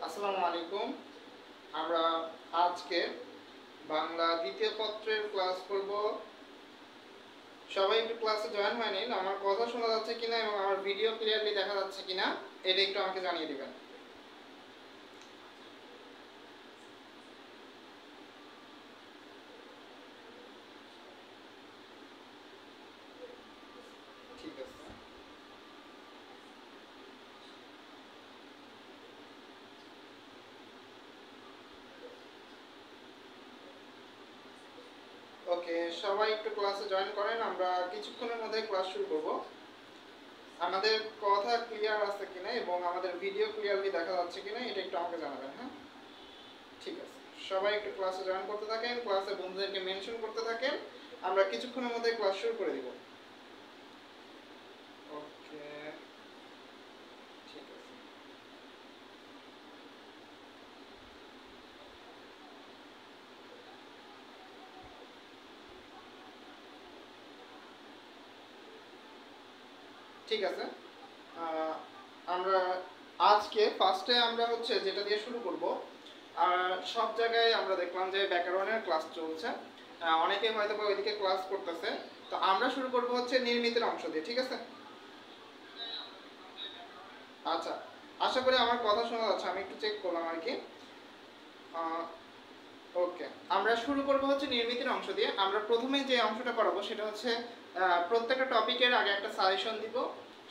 আসসালামু আলাইকুম। আমরা আজকে বাংলা দ্বিতীয় পত্রের ক্লাস করব। সবাই একটু ক্লাসে জয়েন হয়ে নিন। আমার কথা শোনা যাচ্ছে কিনা এবং আমার ভিডিও ক্লিয়ারলি দেখা যাচ্ছে কিনা এটা একটু আমাকে জানিয়ে দিবেন। ঠিক আছে, ওকে, সবাই একটু ক্লাসে জয়েন করেন। আমরা কিছুক্ষণের মধ্যে ক্লাস শুরু করব। আমাদের কথা ক্লিয়ার আছে কিনা এবং আমাদের ভিডিও ক্লিয়ারলি দেখা যাচ্ছে কিনা এটা একটু আমাকে জানাবেন। হ্যাঁ, ঠিক আছে, সবাই একটু ক্লাসে জয়েন করতে থাকেন, ক্লাসে বন্ধুদেরকে মেনশন করতে থাকেন। আমরা কিছুক্ষণের মধ্যে ক্লাস শুরু করে দিব। ওকে, ঠিক আছে। ঠিক আছে, আমরা আজকে ফার্স্টে আমরা হচ্ছে যেটা দিয়ে শুরু করব। সব জায়গায় আমরা দেখলাম যে ব্যাকরণের ক্লাস চলছে, অনেকে হয়তো ওইদিকে ক্লাস করতেছে। তো আমরা শুরু করব হচ্ছে নির্মিতের অংশ দিয়ে। ঠিক আছে, আচ্ছা, আশা করি আমার কথা শোনা যাচ্ছে। আমি একটু চেক করলাম আর কি। ওকে, আমরা শুরু করব হচ্ছে নির্মিতির অংশ দিয়ে। আমরা প্রথমে যে অংশটা করাবো সেটা হচ্ছে প্রত্যেকটা টপিকের আগে একটা সাজেশন দিব।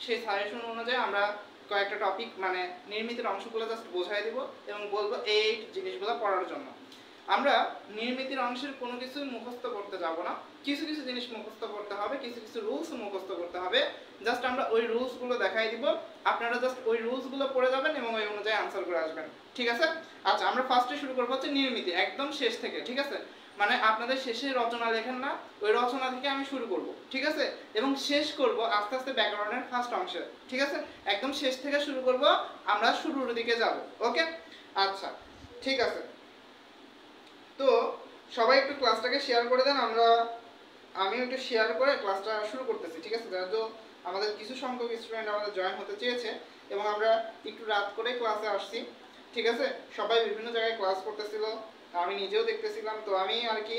সেই সাজেশন অনুযায়ী আমরা কয়েকটা টপিক মানে নির্মিতির অংশগুলো জাস্ট বোঝাই দিব এবং বলবো এই জিনিসগুলো পড়ার জন্য। আমরা নির্মিতির অংশের কোনো কিছুই মুখস্থ করতে যাব না। কিছু কিছু জিনিস মুখস্থ করতে হবে, কিছু কিছু রুলস মুখস্থ করতে হবে। জাস্ট আমরা ওই রুলসগুলো দেখাই দিব, আপনারা জাস্ট ওই রুলসগুলো পড়ে যাবেন এবং ওই অনুযায়ী আনসার করে আসবেন। ঠিক আছে, আচ্ছা, আমরা ফার্স্টে শুরু করবো হচ্ছে নির্মিতি, একদম শেষ থেকে। ঠিক আছে, মানে আপনাদের শেষে রচনা লেখেন না, ওই রচনা থেকে আমি শুরু করব। ঠিক আছে, এবং শেষ করব আস্তে আস্তে ব্যাকরণের ফার্স্ট অংশে। ঠিক আছে, একদম শেষ থেকে শুরু করব, আমরা শুরুর দিকে যাব। ওকে, আচ্ছা, ঠিক আছে। তো সবাই একটু ক্লাসটাকে শেয়ার করে দেন। আমি একটু শেয়ার করে ক্লাসটা শুরু করতেছি। ঠিক আছে, যেহেতু আমাদের কিছু সংখ্যক স্টুডেন্ট আমাদের জয়েন হতে চেয়েছে এবং আমরা একটু রাত করে ক্লাসে আসছি। ঠিক আছে, সবাই বিভিন্ন জায়গায় ক্লাস করতেছিল, আমি নিজেও দেখতেছিলাম। তো আমি আর কি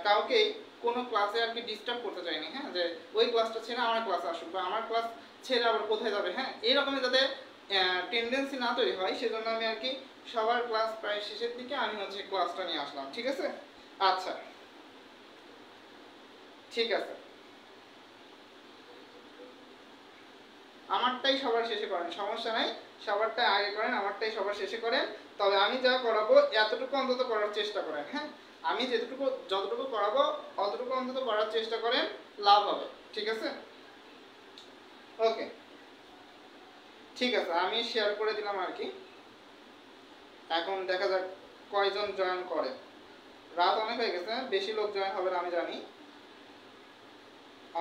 কাউকেই কোনো ক্লাসে আর কি ডিস্টার্ব করতে চাইনি। হ্যাঁ, যে ওই ক্লাসটা ছেড়ে আমার ক্লাসে আসুক বা আমার ক্লাস ছেড়ে আবার কোথায় যাবে। হ্যাঁ, এইরকমই যাতে টেন্ডেন্সি না তৈরি হয়, সেজন্য আমি আর কি সবার ক্লাস প্রায় শেষের দিকে আমি হচ্ছে ক্লাসটা নিয়ে আসলাম। ঠিক আছে, আচ্ছা, ঠিক আছে, আমারটাই সবার শেষে করেন, সমস্যা নাই। সবারটাই আগে করেন, আমারটাই সবার শেষে করেন। তবে আমি যা করাবো এতটুকু অন্তত করার চেষ্টা করেন। হ্যাঁ, আমি যতটুকু করাবো অতটুকু অন্তত করার চেষ্টা করেন, লাভ হবে। ঠিক আছে, ওকে, ঠিক আছে, আমি শেয়ার করে দিলাম আর কি। এখন দেখা যাক কয়জন জয়েন করে। রাত অনেক হয়ে গেছে, বেশি লোক জয়েন হবে না আমি জানি।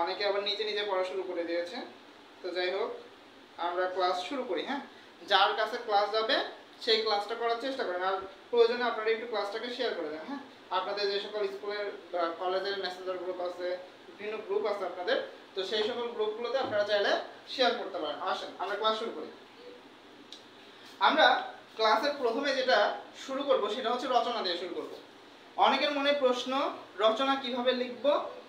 অনেকে আবার নিজে নিজে পড়া শুরু করে দিয়েছে। তো যাই হোক, আমরা ক্লাস শুরু করি। হ্যাঁ, যার কাছে ক্লাস যাবে সেই ক্লাসটা করার চেষ্টা করেন, আর প্রয়োজনে আপনারা একটু ক্লাসটাকে শেয়ার করে দেন। হ্যাঁ, আপনাদের যে সকল স্কুলের কলেজের মেসেঞ্জার গ্রুপ আছে, বিভিন্ন গ্রুপ আছে আপনাদের, তো সেই সকল গ্রুপগুলোতে আপনারা চাইলে শেয়ার করতে পারেন। আসেন আমরা ক্লাস শুরু করি। আমরা ক্লাসের প্রথমে যেটা শুরু করব সেটা হচ্ছে রচনা দিয়ে শুরু করব। অনেকের মনে প্রশ্ন, রচনা কিভাবে লিখব,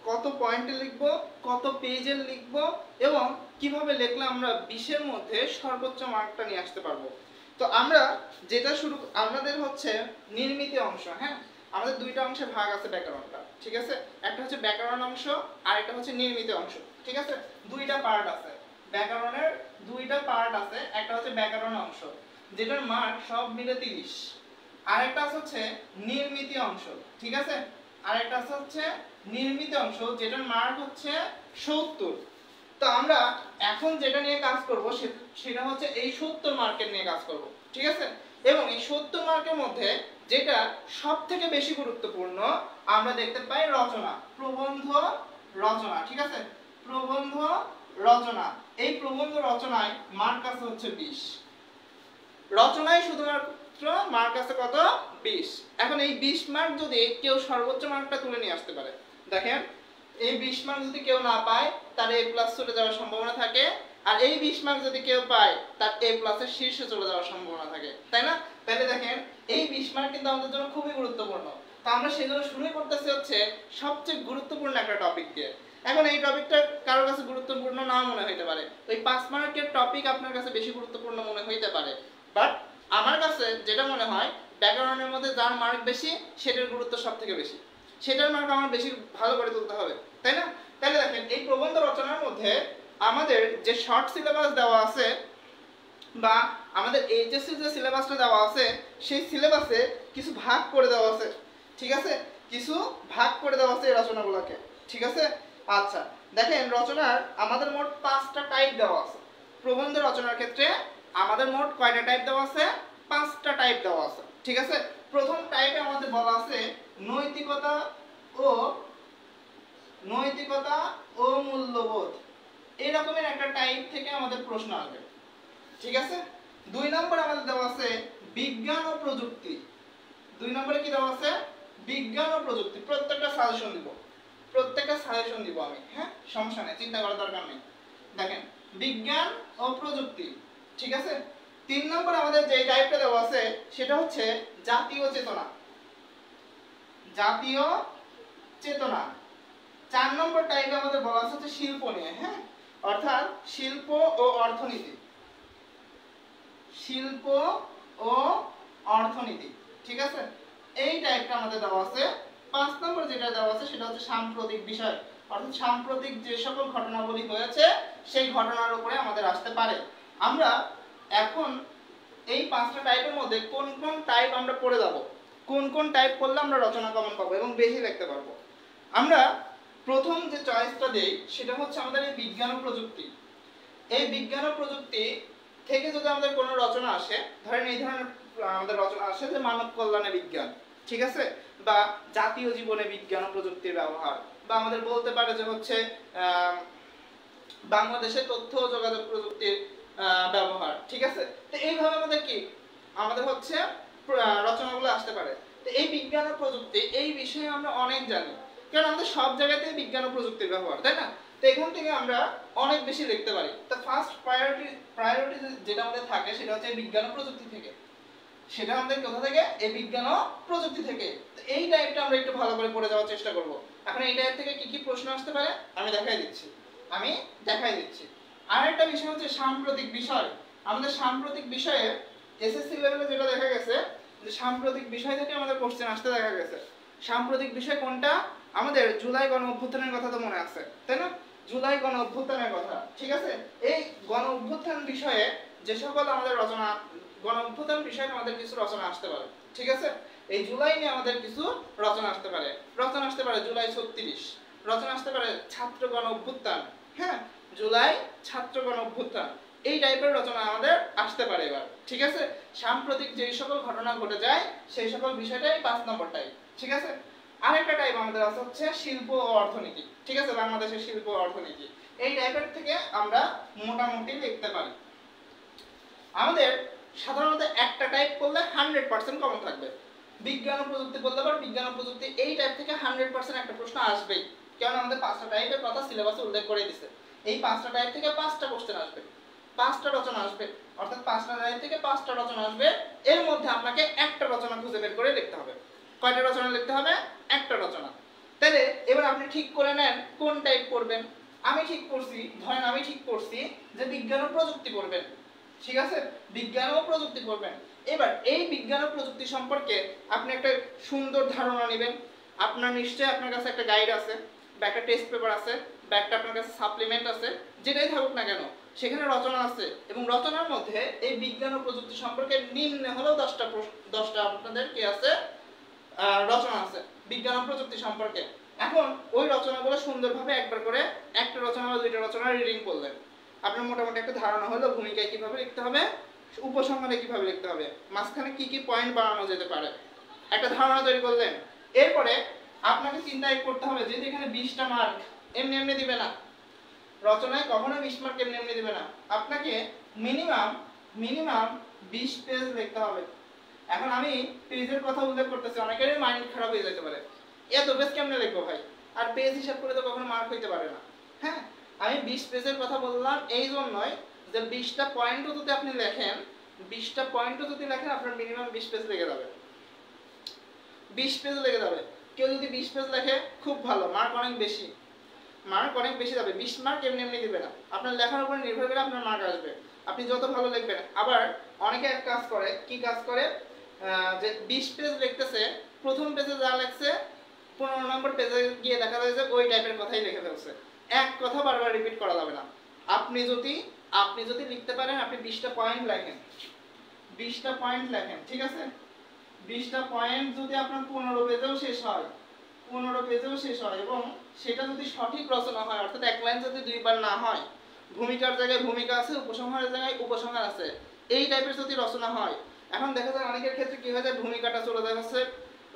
কত পয়েন্টে লিখব, কত পেজে লিখব এবং কিভাবে লিখলে আমরা 20-এর মধ্যে সর্বোচ্চ মার্কটা নিয়ে আসতে পারবো। তো আমরা যেটা আমাদের হচ্ছে নির্মিত অংশ। হ্যাঁ, আমাদের দুইটা অংশে ভাগ আছে ব্যাকরণটা। ঠিক আছে, একটা হচ্ছে ব্যাকরণ অংশ আর একটা হচ্ছে নির্মিত অংশ। ঠিক আছে, দুইটা পার্ট আছে ব্যাকরণের, দুইটা পার্ট আছে। একটা হচ্ছে ব্যাকরণ অংশ যেটার মার্ক সব মিলে 30, আরেকটা হচ্ছে নির্মিত অংশ। ঠিক আছে, আরেকটা হচ্ছে নির্মিত অংশ যেটার মার্ক হচ্ছে 70। তো আমরা এখন যেটা নিয়ে কাজ করব সেটা হচ্ছে এই 70 মার্কের নিয়ে কাজ করব। ঠিক আছে, এবং এই 70 মার্কের মধ্যে যেটা সবথেকে বেশি গুরুত্বপূর্ণ আমরা দেখতে পাই রচনা, প্রবন্ধ রচনা। ঠিক আছে, প্রবন্ধ রচনা, এই প্রবন্ধ রচনায় মার্ক আছে হচ্ছে 20। রচনায় শুধুমাত্র মার্ক আছে কত? 20। এখন এই 20 মার্ক যদি কেউ সর্বোচ্চ মার্কটা তুলে নিয়ে আসতে পারে, দেখেন এই 20 মার্ক যদি কেউ না পায় তার A+ চলে যাওয়ার সম্ভাবনা থাকে, আর এই 20 মার্ক যদি কেউ পায় তার A প্লাসের শীর্ষে চলে যাওয়ার সম্ভাবনা থাকে, তাই না? তাহলে দেখেন এই 20 মার্ক কিন্তু আমাদের জন্য খুবই গুরুত্বপূর্ণ। তো আমরা সেজন্য শুরুই করতেছি হচ্ছে সবচেয়ে গুরুত্বপূর্ণ একটা টপিক দিয়ে। এখন এই টপিকটা কারোর কাছে গুরুত্বপূর্ণ না মনে হইতে পারে, ওই 5 মার্কের টপিক আপনার কাছে বেশি গুরুত্বপূর্ণ মনে হইতে পারে, বাট আমার কাছে যেটা মনে হয় ব্যাকরণের মধ্যে যার মার্ক বেশি সেটার গুরুত্ব সবথেকে বেশি, সেটার মার্ক আমার বেশি ভালো করে তুলতে হবে, তাই না? তাহলে দেখেন এই প্রবন্ধ রচনার মধ্যে আমাদের যে শর্ট সিলেবাস দেওয়া আছে বা আমাদের এইচএসসি যে সিলেবাসটা দেওয়া আছে সেই সিলেবাসে কিছু ভাগ করে দেওয়া আছে, ঠিক আছে? কিছু ভাগ করে দেওয়া আছে এই রচনাগুলোকে, ঠিক আছে? আচ্ছা দেখেন রচনার আমাদের মোট 5টা টাইপ দেওয়া আছে। প্রবন্ধ রচনার ক্ষেত্রে আমাদের মোট কয়টা টাইপ দেওয়া আছে? 5টা টাইপ দেওয়া আছে, ঠিক আছে? প্রথম টাইপে আমাদের বলা আছে নৈতিকতা ও মূল্যবোধ, এই রকমের একটা টাইপ থেকে আমাদের প্রশ্ন আসবে, ঠিক আছে? 2 নম্বরে আমাদের দেওয়া আছে বিজ্ঞান ও প্রযুক্তি। 2 নম্বরে কি দেওয়া আছে? বিজ্ঞান ও প্রযুক্তি। প্রত্যেকটা সাজেশন দিব আমি, হ্যাঁ সমস্যা নেই, চিন্তা করার দরকার নেই। দেখেন বিজ্ঞান ও প্রযুক্তি, ঠিক আছে? 3 নম্বরে আমাদের যে টাইপটা দেওয়া আছে সেটা হচ্ছে জাতীয় চেতনা। 4 নম্বর টাইপে আমাদের বলা আছে হচ্ছে শিল্প নিয়ে, হ্যাঁ অর্থাৎ শিল্প ও অর্থনীতি, ঠিক আছে? এই টাইপটা আমাদের দেওয়া আছে। 5 নম্বর যেটা দেওয়া আছে সেটা হচ্ছে সাম্প্রতিক বিষয়, অর্থাৎ সাম্প্রতিক যে সকল ঘটনাবলী হয়েছে সেই ঘটনার উপরে আমাদের আসতে পারে। আমরা এখন এই 5টা টাইপের মধ্যে কোন কোন টাইপ আমরা পড়ে যাব, কোন টাইপ করলে আমরা রচনা কমন পাবো এবং বেশি লিখতে পারবো। আমরা প্রথম যে চয়েসটা দেই সেটা হচ্ছে আমাদের এই বিজ্ঞান ও প্রযুক্তি। এই বিজ্ঞান ও প্রযুক্তি থেকে যদি আমাদের কোনো রচনা আসে, ধরেন এই ধরনের আমাদের রচনা আসে যে মানব কল্যাণে বিজ্ঞান, ঠিক আছে, বা জাতীয় জীবনে বিজ্ঞান ও প্রযুক্তির ব্যবহার, বা আমাদের বলতে পারে যে হচ্ছে বাংলাদেশে তথ্য ও যোগাযোগ প্রযুক্তির ব্যবহার, ঠিক আছে? তো এইভাবে আমাদের হচ্ছে রচনাগুলো আসতে পারে। তো এই বিজ্ঞান ও প্রযুক্তি এই বিষয়ে আমরা অনেক জানি, কারণ আমাদের সব জায়গাতেই বিজ্ঞান ও প্রযুক্তির ব্যবহার, তাই না? তো এখান থেকে আমরা অনেক বেশি লিখতে পারি। তো ফার্স্ট প্রায়োরিটি যেটা আমাদের থাকে সেটা হচ্ছে বিজ্ঞান ও প্রযুক্তি থেকে। সেটা আমাদের কোথা থেকে? এই বিজ্ঞান ও প্রযুক্তি থেকে। তো এই টাইপটা আমরা একটু ভালো করে পড়ে যাওয়ার চেষ্টা করব। এখন এই টাইপ থেকে কি কি প্রশ্ন আসতে পারে আমি দেখাই দিচ্ছি। আরেকটা বিষয় হচ্ছে সাম্প্রতিক বিষয়। আমাদের সাম্প্রতিক বিষয়ে এসএসসি লেভেলে যেটা দেখা গেছে যে সাম্প্রতিক বিষয় থেকে আমাদের কোশ্চেন আসতে দেখা গেছে। সাম্প্রতিক বিষয় কোনটা? আমাদের জুলাই গণ অভ্যুত্থানের কথা তো মনে আছে, তাই না? জুলাই গণ অভ্যুত্থানের কথা, ঠিক আছে? এই গণ অভ্যুত্থান বিষয়ে যে সকল আমাদের রচনা, গণ অভ্যুত্থান বিষয়ে আমাদের কিছু রচনা আসতে পারে, ঠিক আছে? এই জুলাই নিয়ে আমাদের কিছু রচনা আসতে পারে। রচনা আসতে পারে জুলাই 36, রচনা আসতে পারে ছাত্র গণ অভ্যুত্থান, হ্যাঁ জুলাই ছাত্র গণ অভ্যুত্থান, এই টাইপের রচনা আমাদের আসতে পারে এবার, ঠিক আছে? সাম্প্রতিক যে সকল ঘটনা ঘটে যায় সেই সকল বিষয়টাই 5 নম্বর টাইপ, ঠিক আছে? আরেকটা টাইপ আমাদের আছে হচ্ছে শিল্প ও অর্থনীতি, ঠিক আছে? বাংলাদেশের শিল্প ও অর্থনীতি, এই টাইপের থেকে আমরা মোটামুটি লিখতে পারি। আমাদের সাধারণত একটা টাইপ করলে 100% কমন থাকবে। বিজ্ঞান ও প্রযুক্তি বলতে পারো, বিজ্ঞান ও প্রযুক্তি এই টাইপ থেকে 100% একটা প্রশ্ন আসবেই, কারণ আমাদের 5টা টাইপের কথা সিলেবাসে উল্লেখ করে দিয়েছে। এই 5টা টাইপ থেকে 5টা কোশ্চেন আসবে, 5টা রচনা আসবে, অর্থাৎ 5টা টাইপ থেকে 5টা রচনা আসবে। এর মধ্যে আপনাকে একটা রচনা খুঁজে বের করে লিখতে হবে। কয়টা রচনা লিখতে হবে? একটা রচনা। তাহলে এবার আপনি ঠিক করে নেন কোন টাইপ পড়বেন। আমি ঠিক করছি যে বিজ্ঞান ও প্রযুক্তি পড়বেন, ঠিক আছে? বিজ্ঞান ও প্রযুক্তি পড়বেন। এবার এই বিজ্ঞান ও প্রযুক্তি সম্পর্কে আপনি একটা সুন্দর ধারণা নেবেন। আপনার নিশ্চয়ই আপনার কাছে একটা গাইড আছে বা একটা টেস্ট পেপার আছে বা একটা আপনার কাছে সাপ্লিমেন্ট আছে, যেটাই থাকুক না কেন সেখানে রচনা আছে, এবং রচনার মধ্যে এই বিজ্ঞান ও প্রযুক্তি সম্পর্কে নিম্নে হলেও 10টা আপনাদের কি আছে রচনা আছে বিজ্ঞান ও প্রযুক্তি সম্পর্কে। এখন ওই রচনাগুলো সুন্দরভাবে একবার করে একটা রচনা বা 2টা রচনা রিডিং করলেন, আপনার মোটামুটি একটা ধারণা হলো ভূমিকায় কিভাবে লিখতে হবে, উপসংহারে কিভাবে লিখতে হবে, মাঝখানে কি কি পয়েন্ট বাড়ানো যেতে পারে, একটা ধারণা তৈরি করলেন। এরপরে আপনাকে চিন্তা করতে হবে যে এখানে 20টা মার্ক এমনি এমনি দিবে না, রচনায় কখনো 20 মার্ক এমনি এমনি দিবে না, আপনাকে মিনিমাম 20 পেজ লিখতে হবে। এখন আমি পেজের কথা উল্লেখ করতেছি, অনেকেরই মাইন্ড খারাপ হয়ে যেতে পারে, এত পেজ কেমনে লিখবো ভাই, আর পেজ হিসাব করে তো কখনো মার্ক হইতে পারে না, হ্যাঁ? আমি 20 পেজের কথা বললাম এই জন্যই যে 20টা পয়েন্টও যদি আপনি লেখেন, 20টা পয়েন্টও যদি লেখেন আপনার মিনিমাম 20 পেজ লেগে যাবে, 20 পেজ লেগে যাবে। কেউ যদি 20 পেজ লেখে খুব ভালো, মার্ক অনেক বেশি, মার্ক অনেক বেশি যাবে। 20 মার্ক এমনি এমনি দিবে না, আপনার লেখার উপর নির্ভর করে আপনার মার্ক আসবে, আপনি যত ভালো লিখবেন। আবার অনেকে এক কাজ করে, কি কাজ করে, যে 20 পেজ লিখতেছে, প্রথম পেজে যা লেখছে 15 নম্বর পেজে গিয়ে দেখা যায় যে ওই টাইপের কথাই লিখে ফেলছে, এক কথা বারবার রিপিট করা যাবে না। আপনি যদি লিখতে পারেন, আপনি 20টা পয়েন্ট লেখেন, 20টা পয়েন্ট লেখেন, ঠিক আছে, 20টা পয়েন্ট যদি আপনার 15 পেজেও শেষ হয়, 15 পেজেও শেষ হয়, এবং সেটা যদি সঠিক রচনা হয়, অর্থাৎ এক লাইন যদি দুইবার না হয়, ভূমিকার জায়গায় ভূমিকা আছে, উপসংহারের জায়গায় উপসংহার আছে, এই টাইপের যদি রচনা হয়। এখন দেখা যায় অনেকের ক্ষেত্রে কি হয়ে যায়, ভূমিকাটা চলে যায় হচ্ছে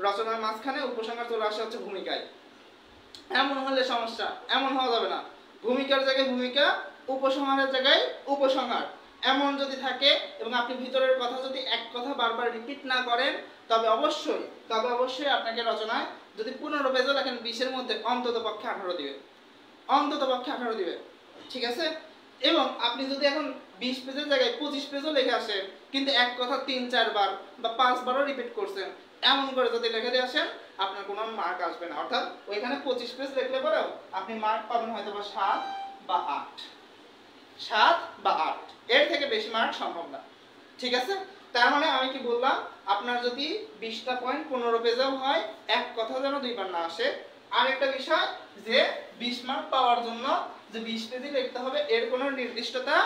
রচনার মাঝখানে, উপসংহার চলে আসে হচ্ছে ভূমিকায়। এমন হলে সমস্যা, এমন হওয়া যাবে না। ভূমিকার জায়গায় ভূমিকা, উপসংহারের জায়গায় উপসংহার, এমন যদি থাকে এবং আপনি ভিতরের কথা যদি এক কথা বারবার রিপিট না করেন, তবে অবশ্যই আপনাকে রচনায় যদি 15 পেজও লেখেন, 20-এর মধ্যে অন্তত পক্ষে 18 দিবে, অন্তত পক্ষে 18 দিবে, ঠিক আছে। এবং আপনি যদি এখন 20 পেজের জায়গায় 25 পেজও লিখে আসেন, কিন্তু এক কথা 3-4 বার বা 5 বারও রিপিট করছেন, এমন করে যদি লিখে দিয়ে আসেন, আপনার কোনো মার্ক আসবে না। অর্থাৎ ওইখানে 25 পেজ লিখলে পরেও আপনি মার্ক পাবেন হয়তো বা 7 বা 8, 7 বা 8, এর থেকে বেশি মার্ক সম্ভব না, ঠিক আছে। তার মানে আমি কি বললাম, আপনার যদি 20টা পয়েন্ট 15 পেজেও হয়, এক কথা যেন দুইবার না আসে। আর একটা বিষয় যে 20 মার্ক পাওয়ার জন্য যে 20 পেজে লিখতে হবে এর কোনো নির্দিষ্টতা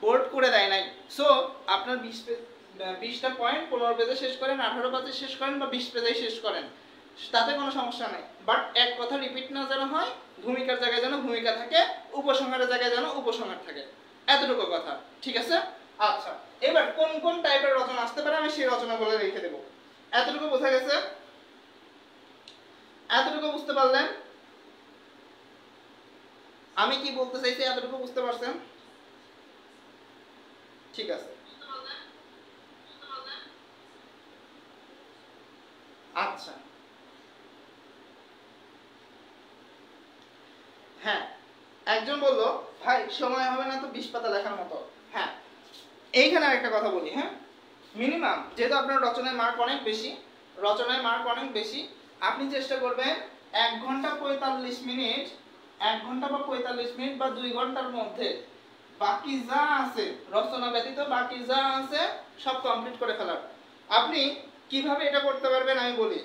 বোর্ড করে দেয় নাই। সো আপনার 20টা পয়েন্ট 15 পেজে শেষ করেন, 18 পেজে শেষ করেন বা 20 পেজেই শেষ করেন, তাতে কোনো সমস্যা নাই। বাট এক কথা রিপিট না যেন হয়, ভূমিকার জায়গায় যেন ভূমিকা থাকে, উপসংহারের জায়গায় যেন উপসংহার থাকে, এতটুকু কথা, ঠিক আছে। আচ্ছা, এবার কোন কোন টাইপের রচনা আসতে পারে আমি সেই রচনা বলে রেখে দেব। এতটুকু বোঝা গেছে? এতটুকু বুঝতে পারলেন? আমি কি বলতে চাইছি এতটুকু বুঝতে পারছেন? ঠিক আছে, আচ্ছা, হ্যাঁ, একজন বললো ভাই সময় হবে না তো 20 পাতা লেখার মতো। হ্যাঁ, এইখানে আরেকটা কথা বলি, হ্যাঁ, মিনিমাম যেহেতু আপনার রচনায় মার্ক অনেক বেশি, আপনি চেষ্টা করবেন 1 ঘন্টা 45 মিনিট, 1 ঘন্টা বা 45 মিনিট বা 2 ঘন্টার মধ্যে বাকি যা আছে, রচনা ব্যতীত বাকি যা আছে সব কমপ্লিট করে ফেলার। আপনি কিভাবে এটা করতে পারবেন আমি বলি।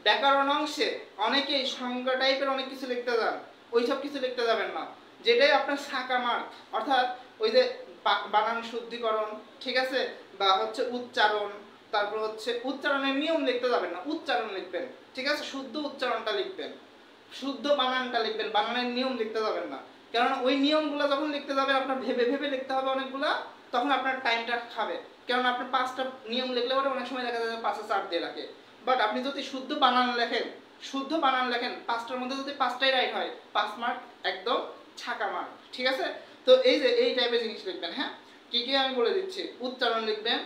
ব্যাকরণ অংশে অনেকেই সংজ্ঞা টাইপের অনেক কিছু লিখতে যান, ওইসব কিছু লিখতে যাবেন না, যেটাই আপনার ছাকা মার্ক, অর্থাৎ ওই যে বানান শুদ্ধিকরণ, ঠিক আছে, বা হচ্ছে উচ্চারণ, তারপর হচ্ছে উচ্চারণের নিয়ম লিখতে যাবেন না, উচ্চারণ লিখবেন, ঠিক আছে, শুদ্ধ উচ্চারণটা লিখবেন, শুদ্ধ বানানটা লিখবেন, বানানের নিয়ম লিখতে যাবেন না। কারণ ওই নিয়মগুলো যখন লিখতে যাবেন আপনার ভেবে ভেবে লিখতে হবে অনেকগুলা, তখন আপনার টাইমটা খাবে। কারণ আপনি 5টা নিয়ম লিখলে পরে অনেক সময় দেখা যায় 5-এ 4 দিয়ে রাখে। বাট আপনি যদি শুদ্ধ বানান লেখেন, 5টার মধ্যে যদি 5টাই রাইট হয়, 5 মার্ক একদম ছাকা মার্ক, ঠিক আছে। তো এই যে এই টাইপের জিনিস লিখবেন, হ্যাঁ, কি কি আমি বলে দিচ্ছি। উচ্চারণ লিখবেন,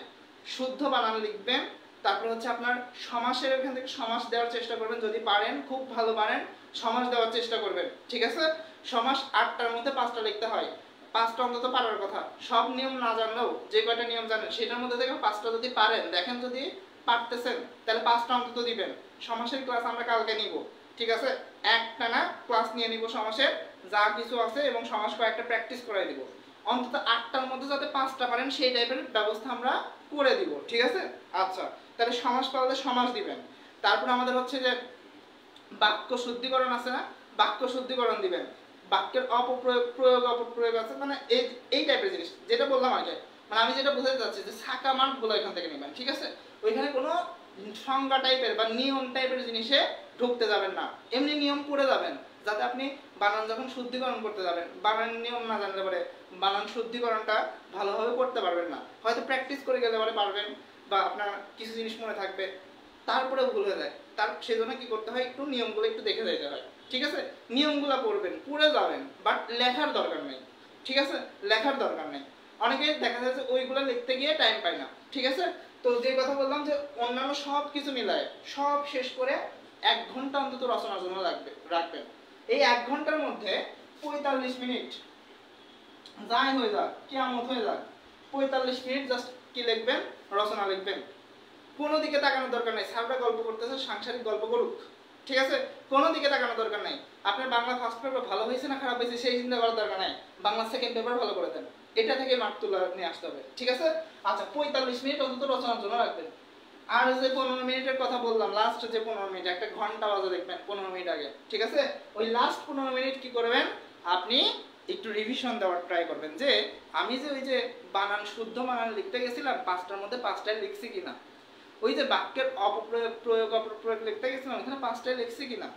শুদ্ধ বানান লিখবেন, তারপর হচ্ছে আপনার সমাসের এখান থেকে সমাস দেওয়ার চেষ্টা করবেন, যদি পারেন, খুব ভালো পারেন, সমাস দেওয়ার চেষ্টা করবেন, ঠিক আছে। সমাস 8টার মধ্যে 5টা লিখতে হয়, 5টা অন্তত পারার কথা। সব নিয়ম না জানলেও যে কয়টা নিয়ম জানেন সেটার মধ্যে থেকে 5টা যদি পারেন, দেখেন যদি পারতেছেন তাহলে 5টা অন্তত দিবেন। সমাসের ক্লাস আমরা কালকে নিব, ঠিক আছে, একটানা ক্লাস নিয়ে নিব সমাসের যা কিছু আছে, এবং সমাস কয়েকটা প্র্যাকটিস করাই দিব। অন্তত 8টার মধ্যে যাতে 5টা পারেন সেই টাইপের ব্যবস্থা আমরা করে দিব, ঠিক আছে। আচ্ছা, তাহলে সমাস পারলে সমাস দিবেন। তারপর আমাদের হচ্ছে যে বাক্য শুদ্ধিকরণ আছে না, বাক্য শুদ্ধিকরণ দিবেন। বাক্যের অপপ্রয়োগ, প্রয়োগ অপপ্রয়োগ আছে, মানে এই টাইপের জিনিস যেটা বললাম আগে, মানে আমি যেটা বোঝাতে চাচ্ছি যে ছাকা মার্কগুলো এখান থেকে নেবেন, ঠিক আছে। ওইখানে কোনো সংজ্ঞা টাইপের বা নিয়ম টাইপের জিনিসে ঢুকতে যাবেন না, এমনি নিয়ম করে যাবেন, যাতে আপনি বানান যখন শুদ্ধিকরণ করতে যাবেন, বানান নিয়ম না জানলে পরে বানান শুদ্ধিকরণটা ভালোভাবে করতে পারবেন না। হয়তো প্র্যাকটিস করে গেলে পরে পারবেন, বা আপনার কিছু জিনিস মনে থাকবে, তারপরে ভুল হয়ে যায়। তার সেজন্য কি করতে হয়, একটু নিয়মগুলো একটু দেখে যেতে হয়, ঠিক আছে। নিয়মগুলো পড়বেন, পড়ে যাবেন, বাট লেখার দরকার নেই, ঠিক আছে, লেখার দরকার নেই। অনেকে দেখা যাচ্ছে ওইগুলো লিখতে গিয়ে টাইম পায় না, ঠিক আছে। তো যে কথা বললাম যে অন্যান্য সব কিছু মিলায় সব শেষ করে 1 ঘন্টা অন্তত রচনার জন্য রাখবেন। এই 1 ঘন্টার মধ্যে 45 মিনিট যাই হয়ে যাক, কিয়ামত হয়ে যাক, 45 মিনিট জাস্ট কি লিখবেন, রচনা লিখবেন। কোনো দিকে তাকানোর দরকার নাই, স্যাররা গল্প করতেছে, সাংসারিক গল্প করুক, ঠিক আছে, কোনো দিকে তাকানোর দরকার নাই। আপনার বাংলা ফার্স্ট পেপার ভালো হয়েছে না খারাপ হয়েছে সেই চিন্তা করার দরকার নাই, বাংলা সেকেন্ড পেপার ভালো করে দেন, এটা থেকে মার্ক তুলে নিয়ে আসতে হবে, ঠিক আছে। আচ্ছা 45 মিনিট অন্তত রচনার জন্য রাখবেন। আর যে 15 মিনিটের কথা বললাম, লাস্ট যে 15 মিনিট, একটা ঘন্টা বাজে দেখবেন 15 মিনিট আগে, ঠিক আছে, ওই লাস্ট 15 মিনিট কি করবেন, আপনি একটু রিভিশন দেওয়ার ট্রাই করবেন যে আমি যে ওই যে বানান শুদ্ধ বানান লিখতে গেছিলাম 5টার মধ্যে 5টাই লিখছি কিনা, ওই যে বাক্যের অপপ্রয়োগ প্রয়োগ অপপ্রয়োগ লিখতে গেছিলাম এখানে 5টাই লিখছি কিনা,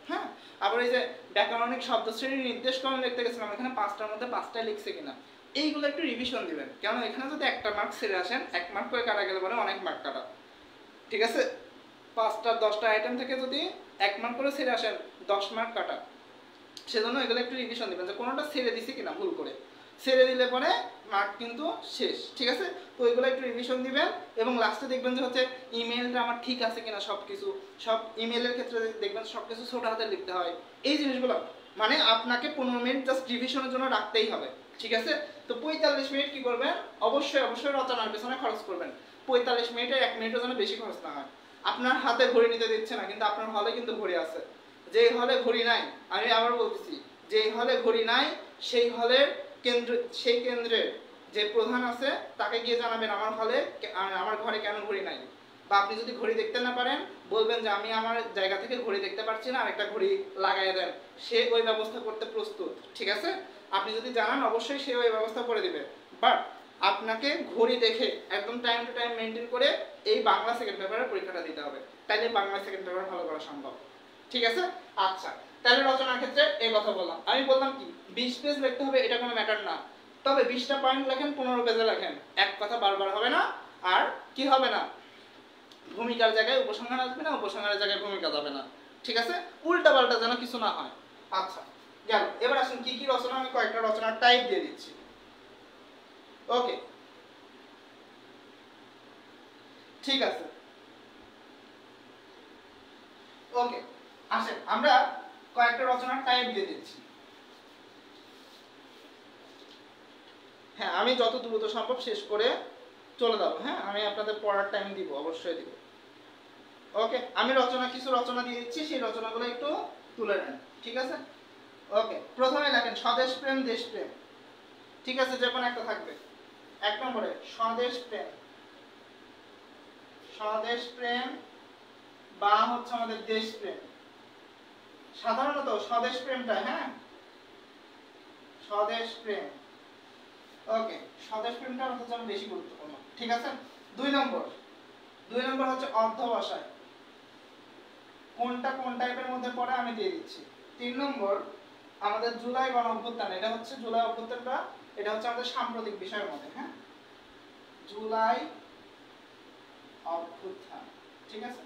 হ্যাঁ, আবার এই যে ব্যাকরণিক শব্দশ্রেণী নির্দেশক্রম লিখতে গেছিলাম এখানে 5টার মধ্যে 5টাই লিখছি কিনা, এইগুলো একটু রিভিশন দিবেন। কারণ এখানে যদি একটা মার্ক ছেড়ে আসেন, 1 মার্ক করে কাটা গেলে পরে অনেক মার্ক কাটা, ঠিক আছে, 5টা 10টা আইটেম থেকে যদি 1 মার্ক করে ছেড়ে আসেন 10 মার্ক কাটা, সেজন্য এগুলো একটু রিভিশন দিবেন যে কোনোটা ছেড়ে দিছি কিনা, ভুল করে ছেড়ে দিলে পরে মার্ক কিন্তু শেষ, ঠিক আছে। তো এগুলো একটু রিভিশন দিবেন এবং লাস্টে দেখবেন যে হচ্ছে ইমেলটা আমার ঠিক আছে কিনা, সবকিছু সব ইমেলের ক্ষেত্রে দেখবেন সবকিছু ছোট হাতে লিখতে হয়, এই জিনিসগুলো মানে আপনাকে 15 মিনিট জাস্ট রিভিশনের জন্য রাখতেই হবে, ঠিক আছে। তো 45 মিনিট কি করবেন, অবশ্যই অবশ্যই রচনার পেছনে খরচ করবেন। 45 মিনিটে 1 মিনিটের জন্য বেশি খরচ না হয়। আপনার হাতে ঘড়ি নিতে দিচ্ছে না, কিন্তু আপনার হলে কিন্তু ঘড়ি আছে। যেই হলে ঘড়ি নাই, আমি আবার বলতেছি, যেই হলে ঘড়ি নাই সেই হলের সেই কেন্দ্রের যে প্রধান আছে তাকে গিয়ে জানাবেন আমার হলে আমার ঘরে কেন ঘড়ি নাই। বা আপনি যদি ঘড়ি দেখতে না পারেন বলবেন যে আমি আমার জায়গা থেকে ঘড়ি দেখতে পারছি না, আরেকটা ঘড়ি লাগাই দেন, সে ওই ব্যবস্থা করতে প্রস্তুত, ঠিক আছে। আপনি যদি জানান অবশ্যই সে ওই ব্যবস্থা করে দিবে, বাট আপনাকে ঘড়ি দেখে একদম টাইম টু টাইম মেনটেন করে এই বাংলা সেকেন্ড পেপারের পরীক্ষাটা দিতে হবে, তাইলে বাংলা সেকেন্ড পেপার ভালো করা সম্ভব, ঠিক আছে। আচ্ছা তাহলে রচনার ক্ষেত্রে এই কথা বললাম, আমি বললাম কি 20 পেজ লিখতে হবে এটা কোনো ম্যাটার না, তবে 20টা পয়েন্ট লেখেন 15 পেজে লেখেন, এক কথা বারবার হবে না, আর কি হবে না, ভূমিকার জায়গায় উপসংহার আসবে না, উপসংহারের জায়গায় ভূমিকা যাবে না, ঠিক আছে, উল্টা পাল্টা যেন কিছু না হয়। আচ্ছা গেল, এবার আসুন কি কি রচনা, আমি কয়েকটা রচনার টাইপ দিয়ে দিচ্ছি। ওকে ঠিক আছে, ওকে আসেন আমরা কয়েকটা রচনার টাইপ দিয়ে দিচ্ছি। হ্যাঁ আমি যত দ্রুত সম্ভব শেষ করে চলে যাব, হ্যাঁ আমি আপনাদের পড়ার টাইম দিব, অবশ্যই দিব। ওকে আমি কিছু রচনা দিয়ে দিচ্ছি, সেই রচনাগুলো একটু তুলে নেন, ঠিক আছে। ওকে প্রথমে লেখেন স্বদেশ প্রেম দেশ প্রেম, ঠিক আছে, যে কোনো একটা থাকবে। 1 নম্বরে স্বদেশ প্রেম, স্বদেশ প্রেম বা হচ্ছে আমাদের দেশ প্রেম, সাধারণত স্বদেশ প্রেমটা, হ্যাঁ স্বদেশ প্রেম, ওকে স্বদেশ প্রেমটা আমাদের জন্য বেশি গুরুত্বপূর্ণ, ঠিক আছে। 2 নম্বর হচ্ছে অধ্যবসায়, কোনটা কোন টাইপের মধ্যে পড়ে আমি দিয়ে দিচ্ছি। 3 নম্বর আমাদের জুলাই গণ অভ্যুত্থান, এটা হচ্ছে জুলাই অভ্যুত্থানটা, এটা হচ্ছে আমাদের সাম্প্রতিক বিষয়ের মধ্যে, হ্যাঁ জুলাই অভ্যুত্থান, ঠিক আছে,